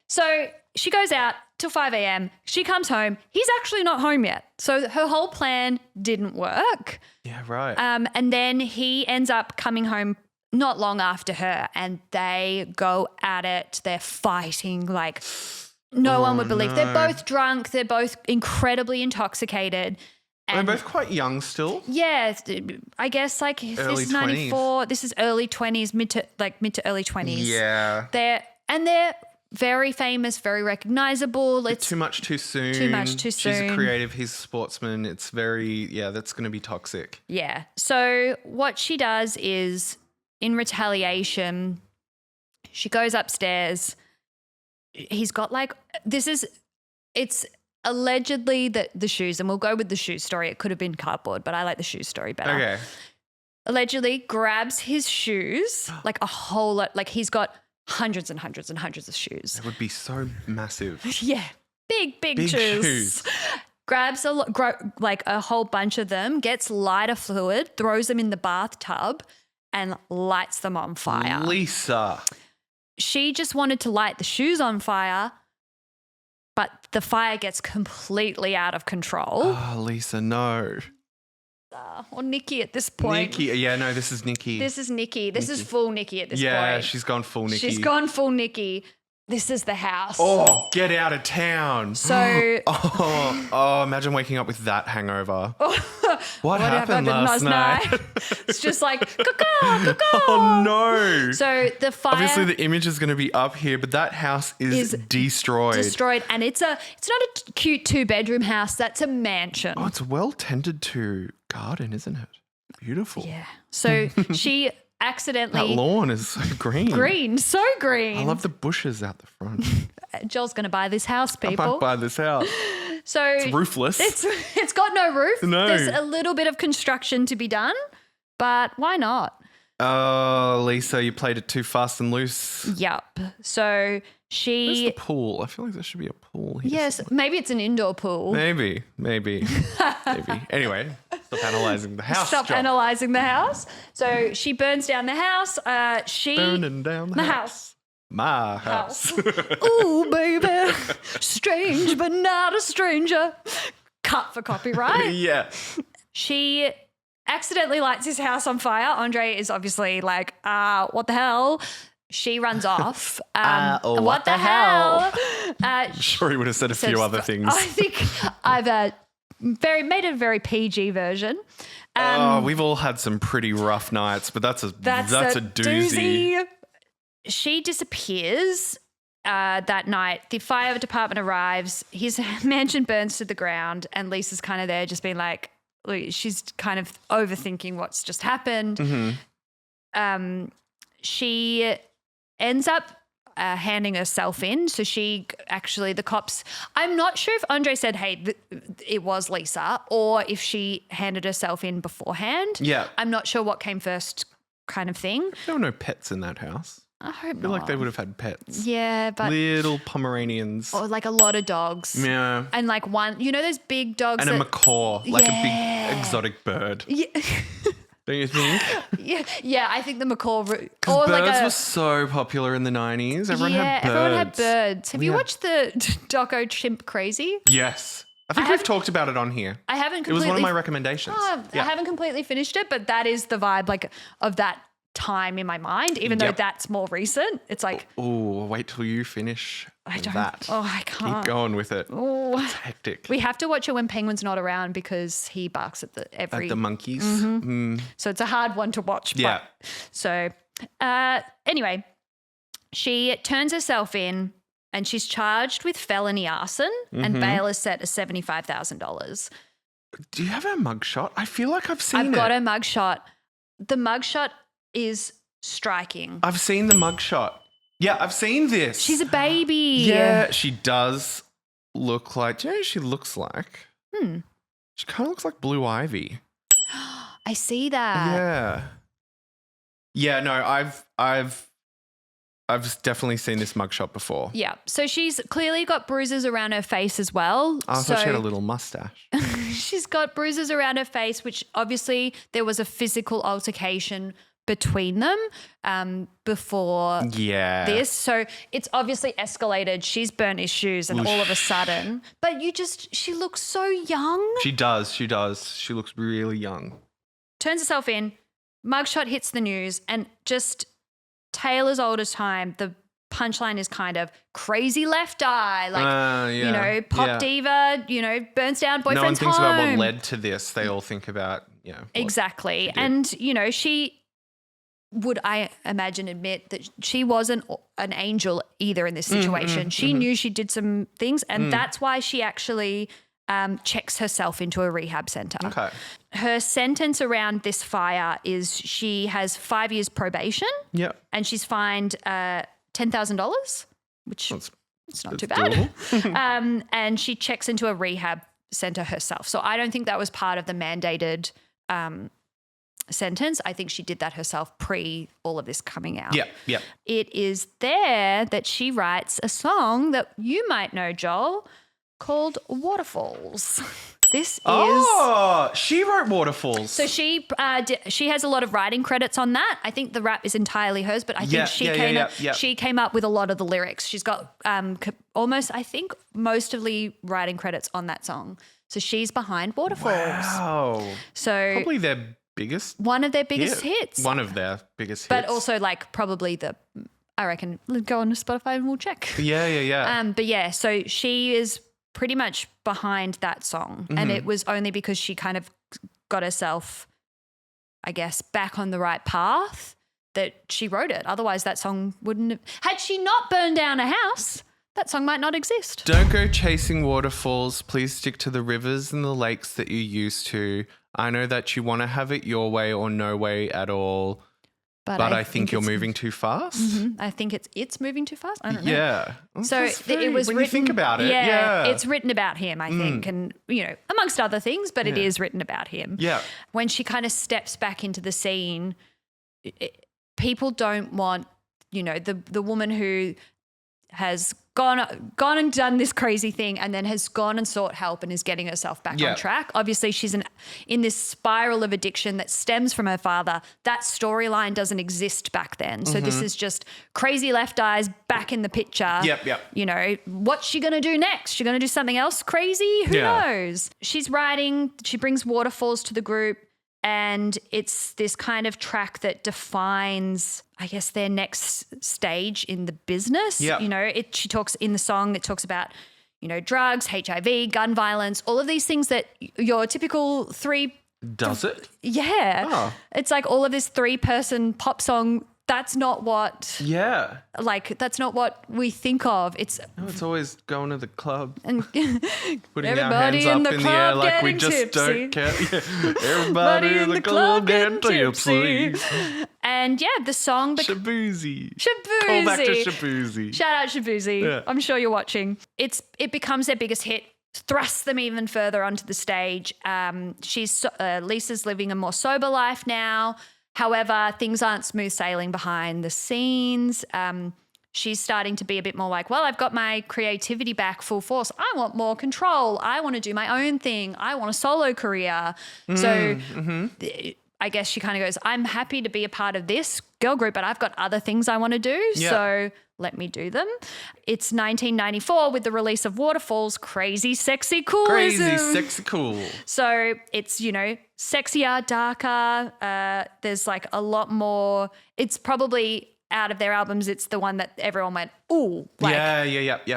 So she goes out till 5 a.m. She comes home. He's actually not home yet. So her whole plan didn't work. Yeah, right. And then he ends up coming home not long after her and they go at it. They're fighting like no one would believe. No. They're both drunk. They're both incredibly intoxicated. They're both quite young still. Yeah, I guess like Early this is 20s. 94. This is early 20s, mid to early 20s. Yeah. They're very famous, very recognizable. It's too much too soon. Too much too She's soon. a creative, he's a sportsman. It's that's going to be toxic. Yeah. So what she does is in retaliation, she goes upstairs. He's got like, it's allegedly the shoes, and we'll go with the shoe story. It could have been cardboard, but I like the shoe story better. Okay. Allegedly grabs his shoes, like a whole lot, like he's got hundreds and hundreds and hundreds of shoes. It would be so massive. Yeah. big Big shoes. shoes. Grabs a whole bunch of them, gets lighter fluid, throws them in the bathtub and lights them on fire. Lisa. She just wanted to light the shoes on fire, but the fire gets completely out of control. Oh, Lisa, no. Or Nikki at this point. Nikki. Yeah, no, this is Nikki. This is Nikki. This is full Nikki at this point. Yeah, she's gone full Nikki. She's gone full Nikki. This is the house. Oh, get out of town. So imagine waking up with that hangover. What happened last night? It's just like, caw-caw. Oh, no. So the fire Obviously, the image is going to be up here, but that house is destroyed. Destroyed. And it's not a cute 2-bedroom house. That's a mansion. Oh, it's a well tended to garden, isn't it? Beautiful. Yeah. So she accidentally... That lawn is so green. Green. So green. I love the bushes out the front. Joel's going to buy this house, I people. might buy this house. So It's roofless. It's got no roof. No. There's a little bit of construction to be done, but why not? Oh, Lisa, you played it too fast and loose. Yup. So Where's the pool? I feel like there should be a pool here. Yes, maybe it's an indoor pool. Maybe. Anyway, stop analysing the house. Stop Joel. analysing the house. So she burns down the house. Burning down the house. My house. Ooh, baby. Strange, but not a stranger. Cut for copyright. Yeah. She accidentally lights his house on fire. Andre is obviously like, what the hell? She runs off. What the hell? I'm Sure, he would have said a few other things. I think I've made it a very PG version. We've all had some pretty rough nights, but that's a doozy. She disappears that night. The fire department arrives. His mansion burns to the ground, and Lisa's kind of there just being like, she's kind of overthinking what's just happened. Mm-hmm. She ends up handing herself in. So the cops, I'm not sure if Andre said, hey, it was Lisa, or if she handed herself in beforehand. Yeah. I'm not sure what came first kind of thing. There were no pets in that house. I hope I feel like they would have had pets. Yeah, but... Little Pomeranians. Or like a lot of dogs. Yeah. And like one, those big dogs And a macaw, like a Yeah. big exotic bird. Yeah. Don't you think? Yeah, I think the macaw... Because birds were so popular in the 90s. Everyone had birds. Everyone had birds. Have you watched the doco Chimp Crazy? Yes. I think we've talked about it on here. I haven't completely... It was one of my recommendations. I haven't completely finished it, but that is the vibe of that time in my mind, even though that's more recent. It's like... Oh, wait till you finish that. Oh, I can't. Keep going with it. Oh. It's hectic. We have to watch it when Penguin's not around because he barks at the monkeys. Mm-hmm. Mm. So it's a hard one to watch. Yeah. So anyway, she turns herself in and she's charged with felony arson and bail is set as $75,000. Do you have her mugshot? I feel like I've seen it. I've got her mugshot. The mugshot is striking. I've seen the mugshot. Yeah, I've seen this. She's a baby. Yeah, she does look like... Do you know who she looks like? She kind of looks like Blue Ivy. I see that. Yeah. Yeah, no, I've definitely seen this mugshot before. Yeah. So she's clearly got bruises around her face as well. I thought she had a little mustache. She's got bruises around her face, which obviously there was a physical altercation between them before this. So it's obviously escalated. She's burnt his shoes and all of a sudden. But she looks so young. She does. She looks really young. Turns herself in. Mugshot hits the news and just tale as old as time. The punchline is kind of crazy left eye, like, pop diva, burns down boyfriend's home. No one thinks about what led to this. They all think about, Exactly. And, she would, I imagine, admit that she wasn't an angel either in this situation. She knew she did some things and that's why she actually checks herself into a rehab center. Okay. Her sentence around this fire is she has 5 years probation. Yep. And she's fined $10,000, which it's not too bad. And she checks into a rehab center herself. So I don't think that was part of the mandated sentence. I think she did that herself pre all of this coming out. Yeah. It is there that she writes a song that you might know, Joel. called Waterfalls. This is... Oh, she wrote Waterfalls. So she has a lot of writing credits on that. I think the rap is entirely hers, but I think she came up with a lot of the lyrics. She's got almost, I think, mostly writing credits on that song. So she's behind Waterfalls. Wow. So probably their biggest... One of their biggest hits. One of their biggest hits. But also like probably I reckon, go on to Spotify and we'll check. Yeah. But yeah, so she is pretty much behind that song. And it was only because she kind of got herself, I guess, back on the right path that she wrote it. Otherwise that song wouldn't have... Had she not burned down a house, that song might not exist. Don't go chasing waterfalls. Please stick to the rivers and the lakes that you're used to. I know that you want to have it your way or no way at all. But I think you're moving too fast. Mm-hmm. I think it's moving too fast. I don't know. Yeah. So it was when written. You think about it. Yeah. It's written about him, I think, and amongst other things, but it is written about him. Yeah. When she kind of steps back into the scene, people don't want, the woman who has gone and done this crazy thing and then has gone and sought help and is getting herself back on track. Obviously, she's in this spiral of addiction that stems from her father. That storyline doesn't exist back then. So this is just crazy left eyes back in the picture. Yep. What's she going to do next? She going to do something else crazy? Who knows? She's writing. She brings Waterfalls to the group. And it's this kind of track that defines, I guess, their next stage in the business. Yeah. She talks in the song, it talks about, drugs, HIV, gun violence, all of these things that your typical three... Does it? Yeah. Oh. It's like all of this 3-person pop song. That's not what... Yeah. That's not what we think of. It's always going to the club and putting our hands up in the air like we just don't care. Yeah. Everybody in the club getting tipsy. And the song... Shaboozy. Call back to Shaboozy. Shout out Shaboozy. Yeah. I'm sure you're watching. It becomes their biggest hit, thrusts them even further onto the stage. Lisa's living a more sober life now. However, things aren't smooth sailing behind the scenes. She's starting to be a bit more like, well, I've got my creativity back full force. I want more control. I want to do my own thing. I want a solo career. So I guess she kind of goes, I'm happy to be a part of this girl group, but I've got other things I want to do. Yeah. So let me do them. It's 1994 with the release of Waterfalls. Crazy, sexy, cool. Crazy, sexy, cool. So it's, sexier, darker. There's like a lot more. It's probably out of their albums, it's the one that everyone went, ooh. Yeah.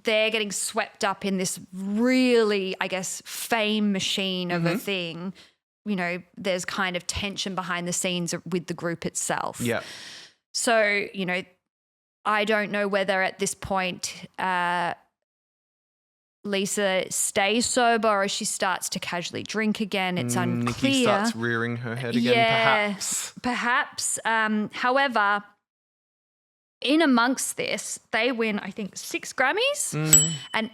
They're getting swept up in this really, I guess, fame machine of a thing. There's kind of tension behind the scenes with the group itself. Yeah. So, I don't know whether at this point Lisa stays sober or she starts to casually drink again. It's unclear. Nikki starts rearing her head again, perhaps. However, in amongst this, they win, I think, 6 Grammys. And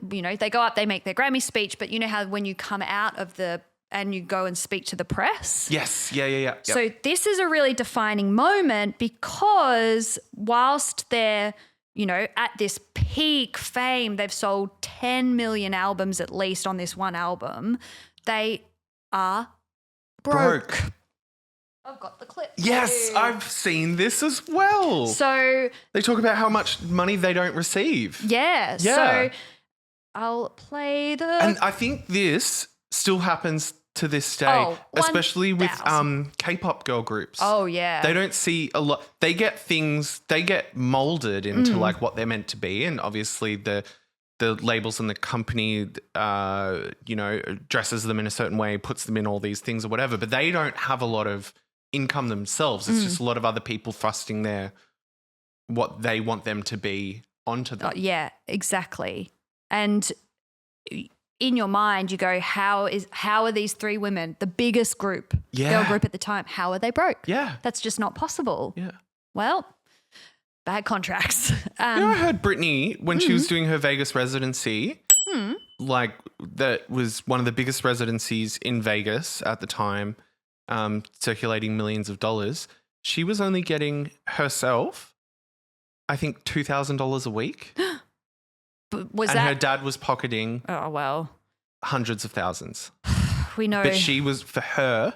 they go up, they make their Grammy speech, but you know how when you come out of and you go and speak to the press? Yes. Yeah. Yep. So this is a really defining moment because whilst they're, at this peak fame, they've sold 10 million albums at least on this one album, they are broke. I've got the clip. Yes, I've seen this as well. So they talk about how much money they don't receive. Yeah. So I'll play And I think this still happens to this day, especially with K-pop girl groups. Oh, yeah. They don't see a lot. They get molded into like what they're meant to be. And obviously the labels and the company, dresses them in a certain way, puts them in all these things or whatever, but they don't have a lot of income themselves. It's just a lot of other people thrusting what they want them to be onto them. Yeah, exactly. And in your mind, you go, how are these 3 women, the biggest group, girl group at the time, how are they broke? Yeah. That's just not possible. Yeah. Well, bad contracts. I heard Britney, when she was doing her Vegas residency, like that was one of the biggest residencies in Vegas at the time, circulating millions of dollars. She was only getting herself, I think, $2,000 a week. Was and that? her dad was pocketing Oh, well, hundreds of thousands. we know. But she was, for her,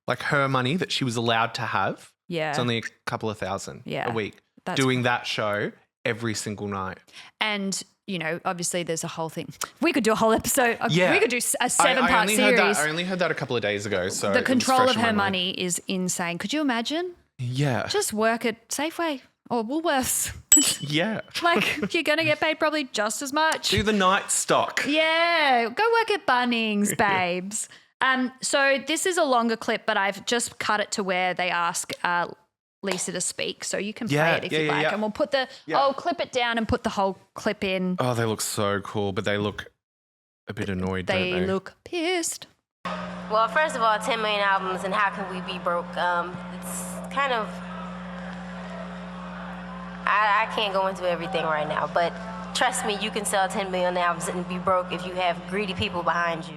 like her money that she was allowed to have, Yeah. it's only a couple of thousand Yeah. a week. That's Doing that show every single night. And, you know, obviously there's a whole thing. We could do a whole episode. Yeah. We could do a 7-part I only series. I only heard that a couple of days ago. So The it was control fresh of in my her mind. money is insane. Could you imagine? Yeah. Just work at Safeway or Woolworths. Yeah. Like, you're going to get paid probably just as much. Do the night stock. Yeah, go work at Bunnings, babes. So this is a longer clip, but I've just cut it to where they ask Lisa to speak. So you can play it if you like. And we'll put I'll clip it down and put the whole clip in. Oh, they look so cool, but they look a bit annoyed, don't They they? look pissed. Well, first of all, 10 million albums, and how can we be broke? It's kind of, I can't go into everything right now, but trust me, you can sell 10 million albums and be broke if you have greedy people behind you.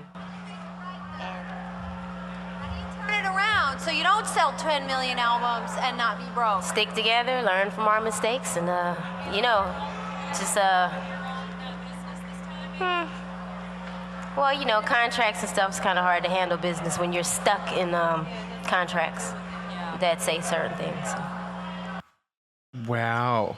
Turn it around so you don't sell 10 million albums and not be broke. Stick together, learn from our mistakes, and, just, well, you know, contracts and stuff is kind of hard to handle business when you're stuck in contracts that say certain things. Wow.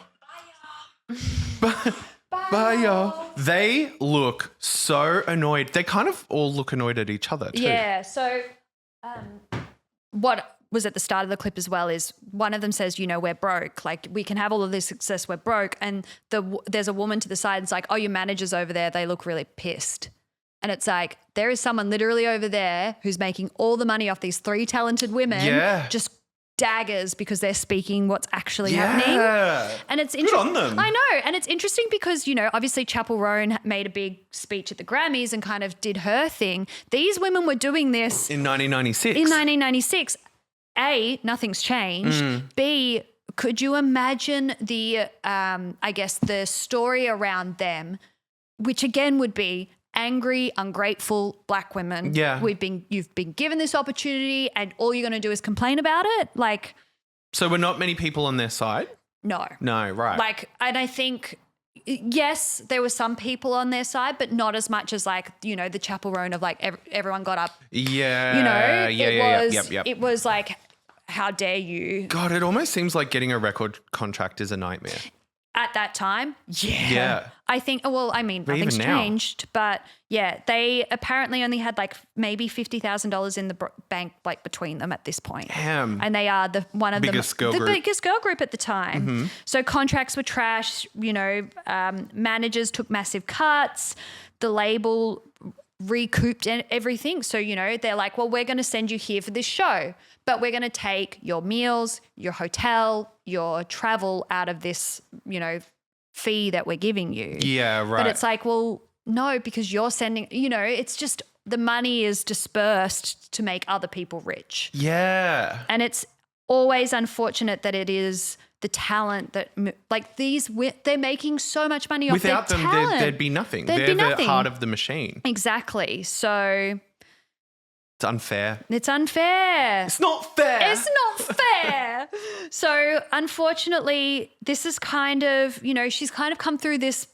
Bye, y'all. They look so annoyed. They kind of all look annoyed at each other too. Yeah. So what was at the start of the clip as well is one of them says, you know, we're broke. Like, we can have all of this success, we're broke. And there's a woman to the side and it's like, oh, your manager's over there. They look really pissed. And it's like, there is someone literally over there who's making all the money off these 3 talented women. Yeah. Just daggers because they're speaking what's actually happening. And it's interesting. Good on them. I know. And it's interesting because, you know, obviously Chapel Roan made a big speech at the Grammys and kind of did her thing. These women were doing this In 1996. in 1996. A, nothing's changed. B, could you imagine the, I guess, the story around them, which again would be angry, ungrateful black women. Yeah. You've been given this opportunity and all you're going to do is complain about it? Like, So were not many people on their side? no. No, right. Like, and I think, yes, there were some people on their side, but not as much as like, you know, the Chapel Roan of like everyone got up, yeah. you know, Yeah. it was like, how dare you? God, it almost seems like getting a record contract is a nightmare. At that time, Yeah. I think, well, I mean, But nothing's even now. changed, but yeah, they apparently only had like maybe $50,000 in the bank, like between them at this point. Damn. And they are one of Biggest the girl group. biggest girl group at the time. So contracts were trash, you know, managers took massive cuts, the label recouped everything. So, you know, they're like, well, we're going to send you here for this show, but we're going to take your meals, your hotel, your travel out of this, you know, fee that we're giving you. Yeah, right. But it's like, well, no, because you're sending, you know, it's just the money is dispersed to make other people rich. Yeah. And it's always unfortunate that it is the talent that, like they're making so much money off Without their them, talent. there'd be nothing. There'd They're be the nothing. heart of the machine. Exactly. So It's unfair. it's unfair. It's not fair. It's not fair. So unfortunately, this is kind of, you know, she's kind of come through this.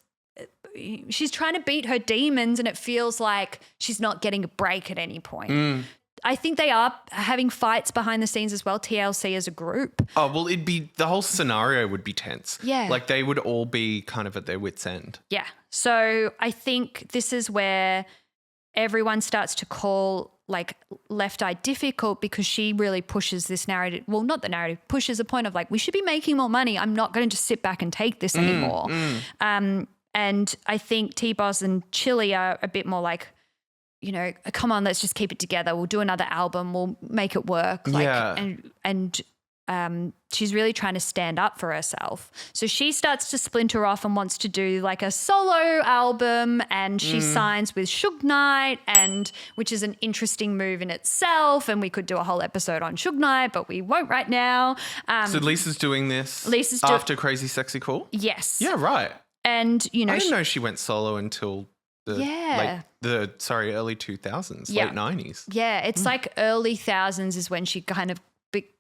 She's trying to beat her demons and it feels like she's not getting a break at any point. I think they are having fights behind the scenes as well, TLC as a group. Oh, well, the whole scenario would be tense. Yeah. Like they would all be kind of at their wits' end. Yeah. So I think this is where everyone starts to call like Left Eye difficult because she really pushes this narrative. Well, not the narrative, pushes a point of like, we should be making more money. I'm not going to just sit back and take this anymore. And I think T-Boz and Chili are a bit more like, you know, come on, let's just keep it together. We'll do another album. We'll make it work. Like, Yeah. And she's really trying to stand up for herself. So she starts to splinter off and wants to do like a solo album, and she signs with Suge Knight, which is an interesting move in itself. And we could do a whole episode on Suge Knight, but we won't right now. So Lisa's doing this Lisa's after Crazy Sexy Cool? Yes. Yeah, right. And, you know, I didn't know she went solo until the early 2000s, Yeah. late 90s. yeah, it's like early thousands is when she kind of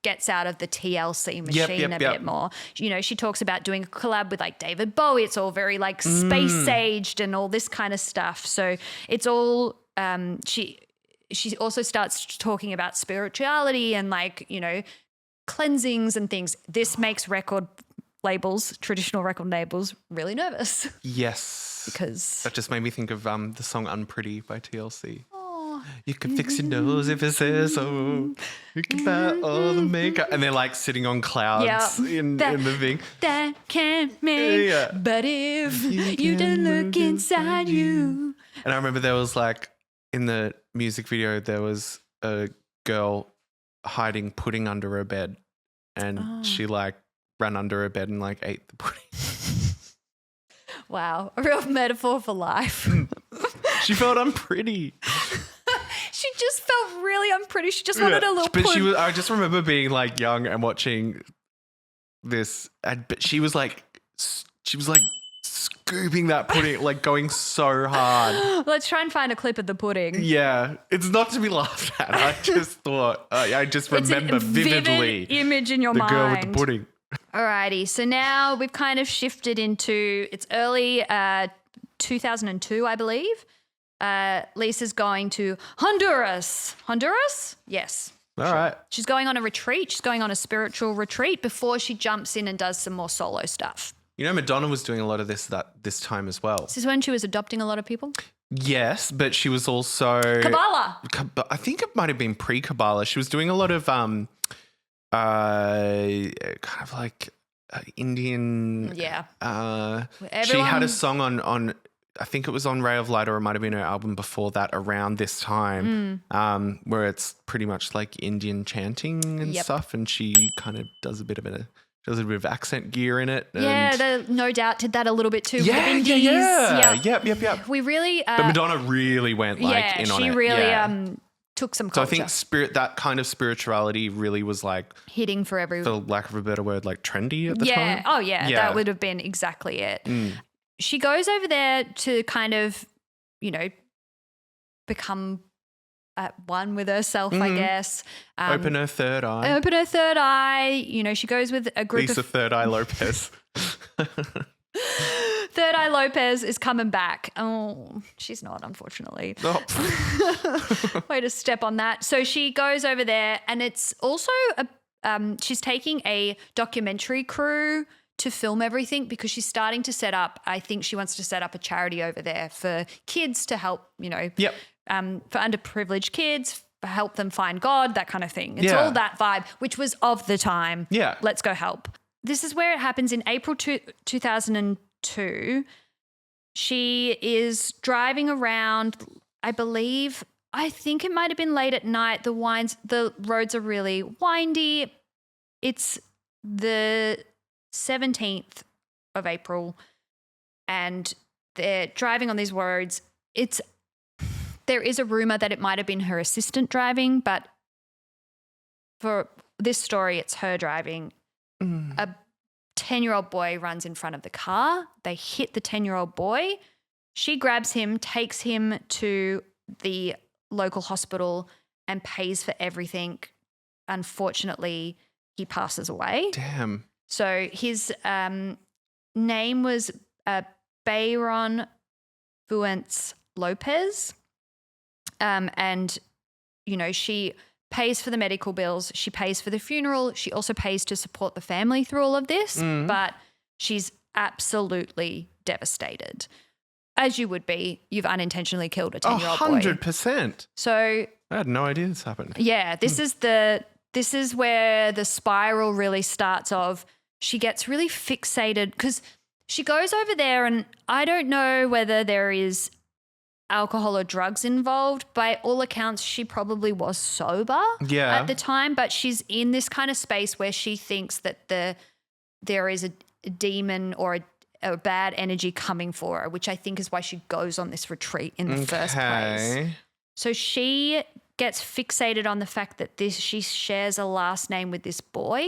gets out of the TLC machine a bit more. You know, she talks about doing a collab with like David Bowie. It's all very like space aged and all this kind of stuff. So it's all she also starts talking about spirituality and like, you know, cleansings and things. This makes traditional record labels really nervous. Yes. Because that just made me think of the song Unpretty by TLC. You can fix your nose if it says so. You can buy all the makeup. And they're like sitting on clouds in the thing. That can't make, but if you don't look inside you. And I remember there was like, in the music video, there was a girl hiding pudding under her bed. And she like ran under her bed and like ate the pudding. Wow. A real metaphor for life. She felt unpretty. She just felt really unpretty. She just wanted a little pudding. I just remember being like young and watching this. But she was like scooping that pudding, like going so hard. Let's try and find a clip of the pudding. Yeah. It's not to be laughed at. I just thought, I just remember vividly. Vivid image in your mind. The girl with the pudding. Alrighty. So now we've kind of shifted into, it's early 2002, I believe. Lisa's going to Honduras. Honduras? Yes. All right. She's going on a retreat. She's going on a spiritual retreat before she jumps in and does some more solo stuff. You know, Madonna was doing a lot of this time as well. This is when she was adopting a lot of people? Yes, but she was also... Kabbalah. I think it might have been pre-Kabbalah. She was doing a lot of kind of like Indian... Yeah. She had a song on I think it was on Ray of Light, or it might have been her album before that, around this time, where it's pretty much like Indian chanting and stuff, and she kind of does a bit of accent gear in it. Yeah, they no doubt did that a little bit too. Yeah, with the Indies. Yep. We really... but Madonna really went in on it. She really took some culture. So I think that kind of spirituality really was like... hitting for for lack of a better word, like trendy at the time. Oh, yeah. That would have been exactly it. She goes over there to kind of, you know, become at one with herself, I guess. Open her third eye. You know, she goes with a group Lisa of... Third Eye Lopes. Third Eye Lopes is coming back. Oh, she's not, unfortunately. Oh. Way to step on that. So she goes over there, and it's also she's taking a documentary crew to film everything, because she's starting to set up, I think she wants to set up a charity over there for kids to help, you know, for underprivileged kids, help them find God, that kind of thing. It's all that vibe, which was of the time. Yeah. Let's go help. This is where it happens in April 2002. She is driving around, I think it might have been late at night. The roads are really windy. It's the 17th of April, and they're driving on these roads. There is a rumor that it might have been her assistant driving, but for this story, it's her driving. A 10-year-old boy runs in front of the car. They hit the 10-year-old boy. She grabs him, takes him to the local hospital, and pays for everything. Unfortunately, he passes away. Damn. So his name was Bayron Fuentes Lopes. And, you know, she pays for the medical bills. She pays for the funeral. She also pays to support the family through all of this. But she's absolutely devastated. As you would be. You've unintentionally killed a 10-year-old boy. 100%. So I had no idea this happened. Yeah, this is where the spiral really starts of... She gets really fixated because she goes over there, and I don't know whether there is alcohol or drugs involved. By all accounts, she probably was sober at the time, but she's in this kind of space where she thinks that there is a demon or a bad energy coming for her, which I think is why she goes on this retreat in the first place. So she gets fixated on the fact that she shares a last name with this boy.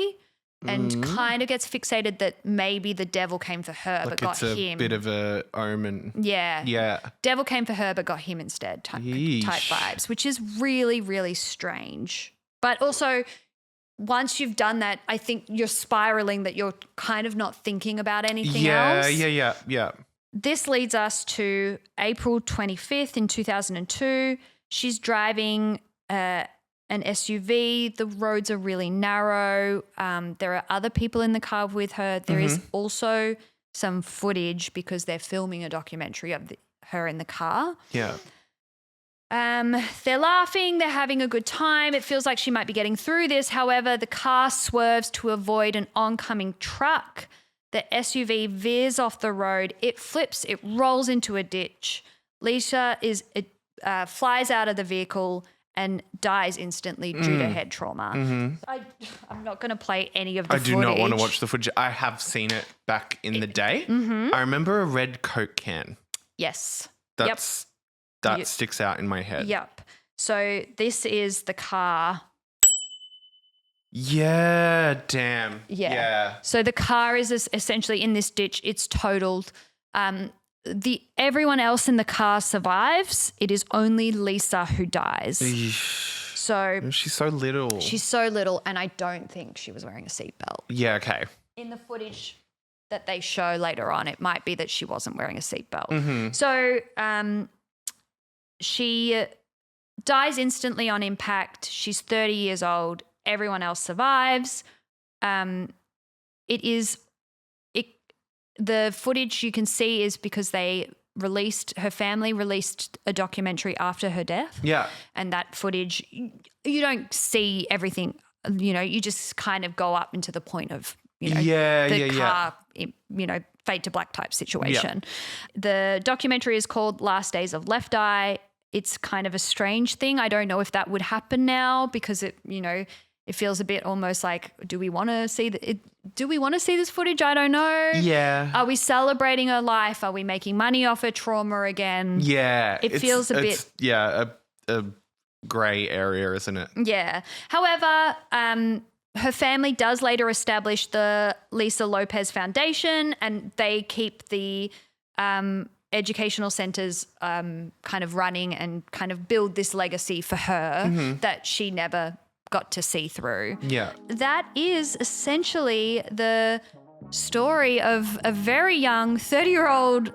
And kind of gets fixated that maybe the devil came for her but got him. It's a bit of a omen. Yeah. Devil came for her but got him instead type vibes, which is really, really strange. But also once you've done that, I think you're spiraling that you're kind of not thinking about anything else. Yeah. This leads us to April 25th in 2002. She's driving an SUV. The roads are really narrow. There are other people in the car with her. There is also some footage because they're filming a documentary of her in the car. Yeah. They're laughing. They're having a good time. It feels like she might be getting through this. However, the car swerves to avoid an oncoming truck. The SUV veers off the road. It flips. It rolls into a ditch. Lisa flies out of the vehicle and dies instantly due to head trauma. I'm not going to play any of the footage. I do not want to watch the footage. I have seen it back in the day. I remember a red Coke can. Yes. That sticks out in my head. Yep. So this is the car. Yeah, damn. Yeah. So the car is essentially in this ditch. It's totaled. Everyone else in the car survives. It is only Lisa who dies. So she's so little. She's so little, and I don't think she was wearing a seatbelt. Yeah, okay. In the footage that they show later on, it might be that she wasn't wearing a seatbelt. So she dies instantly on impact. She's 30 years old. Everyone else survives. The footage you can see is because her family released a documentary after her death. Yeah. And that footage, you don't see everything, you just kind of go up into the point of, the car, fade to black type situation. Yeah. The documentary is called Last Days of Left Eye. It's kind of a strange thing. I don't know if that would happen now because it feels a bit almost like, do we want to see this footage? I don't know. Yeah. Are we celebrating her life? Are we making money off her trauma again? Yeah. It feels a bit. Yeah, a grey area, isn't it? Yeah. However, her family does later establish the Lisa Lopes Foundation, and they keep the educational centres kind of running and kind of build this legacy for her that she never got to see through. Yeah. That is essentially the story of a very young 30-year-old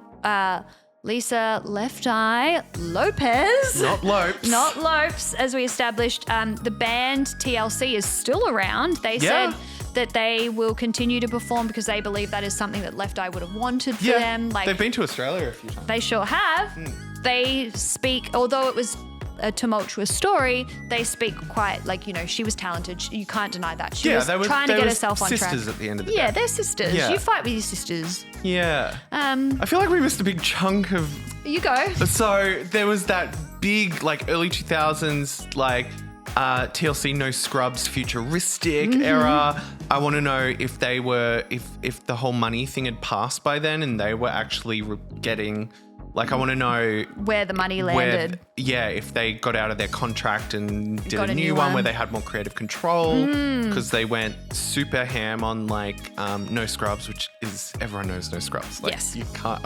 Lisa Left Eye Lopes. Not Lopes. Not Lopes, as we established. The band TLC is still around. They said that they will continue to perform because they believe that is something that Left Eye would have wanted for them. They've been to Australia a few times. They sure have. They speak, although it was a tumultuous story, they speak quite she was talented. You can't deny that. She was trying to get herself on track. Sisters at the end of the day. Yeah, they're sisters. Yeah. You fight with your sisters. Yeah. I feel like we missed a big chunk of. You go. So there was that big early 2000s TLC No Scrubs futuristic era. I want to know if they were if the whole money thing had passed by then and they were actually getting. I want to know where the money landed. If they got out of their contract and did a new one where they had more creative control because they went super ham on No Scrubs, which is everyone knows No Scrubs. Yes. You can't,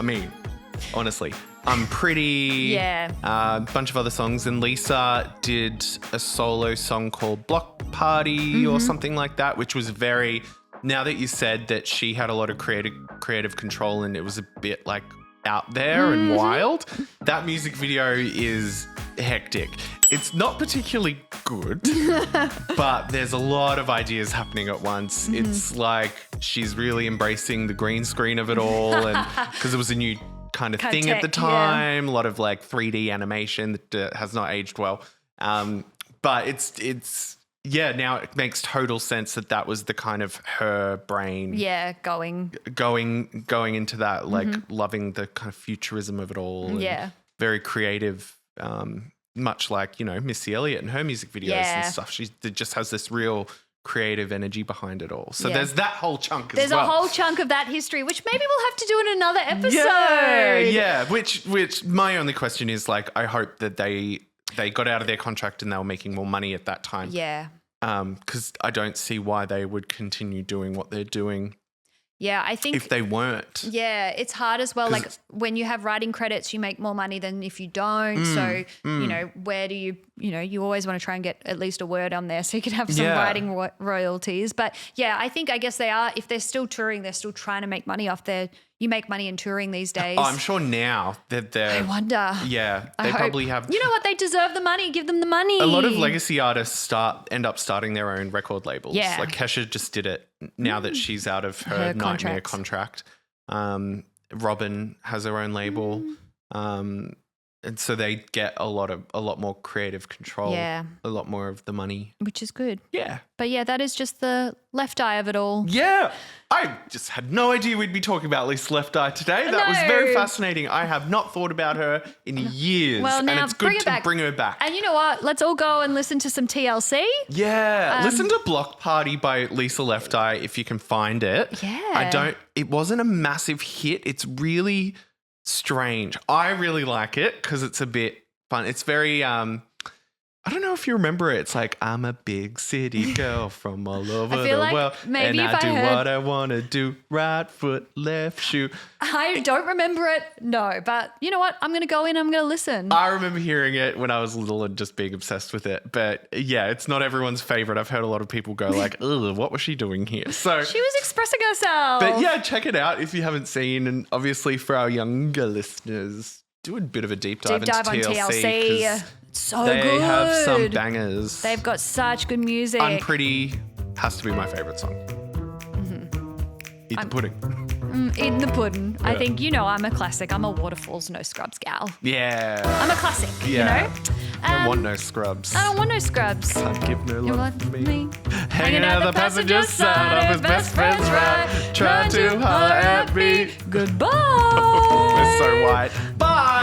honestly, I'm Pretty. Yeah. A bunch of other songs. And Lisa did a solo song called Block Party or something like that, which was very, now that you said that she had a lot of creative control and it was a bit out there and wild. That music video is hectic. It's not particularly good, but there's a lot of ideas happening at once. It's she's really embracing the green screen of it all, and because it was a new kind of thing at the time, a lot of 3D animation that has not aged well. But it's now it makes total sense that was the kind of her brain. Yeah, going into that, loving the kind of futurism of it all. Yeah. And very creative, much like, Missy Elliott and her music videos and stuff. She just has this real creative energy behind it all. So there's that whole chunk as well. There's a whole chunk of that history, which maybe we'll have to do in another episode. Yeah. Which my only question is I hope that they got out of their contract and they were making more money at that time. Yeah. Because I don't see why they would continue doing what they're doing. Yeah, I think if they weren't. Yeah, it's hard as well. Like when you have writing credits, you make more money than if you don't. So, you know, where do you always want to try and get at least a word on there so you can have some writing royalties. But yeah, I guess they are, if they're still touring, they're still trying to make money off you make money in touring these days. Oh, I'm sure now that they're. I wonder. Yeah, I they hope. probably have. You know what? They deserve the money. Give them the money. A lot of legacy artists end up starting their own record labels. Yeah. Like Kesha just did it now that she's out of her nightmare contract. Robin has her own label. And so they get a lot more creative control. Yeah. A lot more of the money. Which is good. Yeah. But yeah, that is just the left eye of it all. Yeah. I just had no idea we'd be talking about Lisa's Left Eye today. That was very fascinating. I have not thought about her in years. Well, now and it's good to bring her back. And you know what? Let's all go and listen to some TLC. Yeah. Listen to Block Party by Lisa Left Eye if you can find it. Yeah. It wasn't a massive hit. It's really strange. I really like it because it's a bit fun. It's very I don't know if you remember it. It's like, I'm a big city girl from all over the world. Maybe and if I do heard, what I want to do. Right foot, left shoe. I don't remember it. No, but you know what? I'm going to go in. I'm going to listen. I remember hearing it when I was little and just being obsessed with it. But yeah, it's not everyone's favorite. I've heard a lot of people go like, ugh, what was she doing here? So she was expressing herself. But yeah, check it out if you haven't seen. And obviously for our younger listeners, do a bit of a deep dive into TLC. So they good. They have some bangers. They've got such good music. Unpretty has to be my favourite song. Eat the pudding. Eating the pudding. Yeah. I think, I'm a classic. I'm a Waterfalls, no scrubs gal. Yeah. I'm a classic, I don't want no scrubs. I don't want no scrubs. Can't give no love to me. Hanging out the passenger side of his best friend's ride. Trying to holler at me. Goodbye. We're so white. Bye.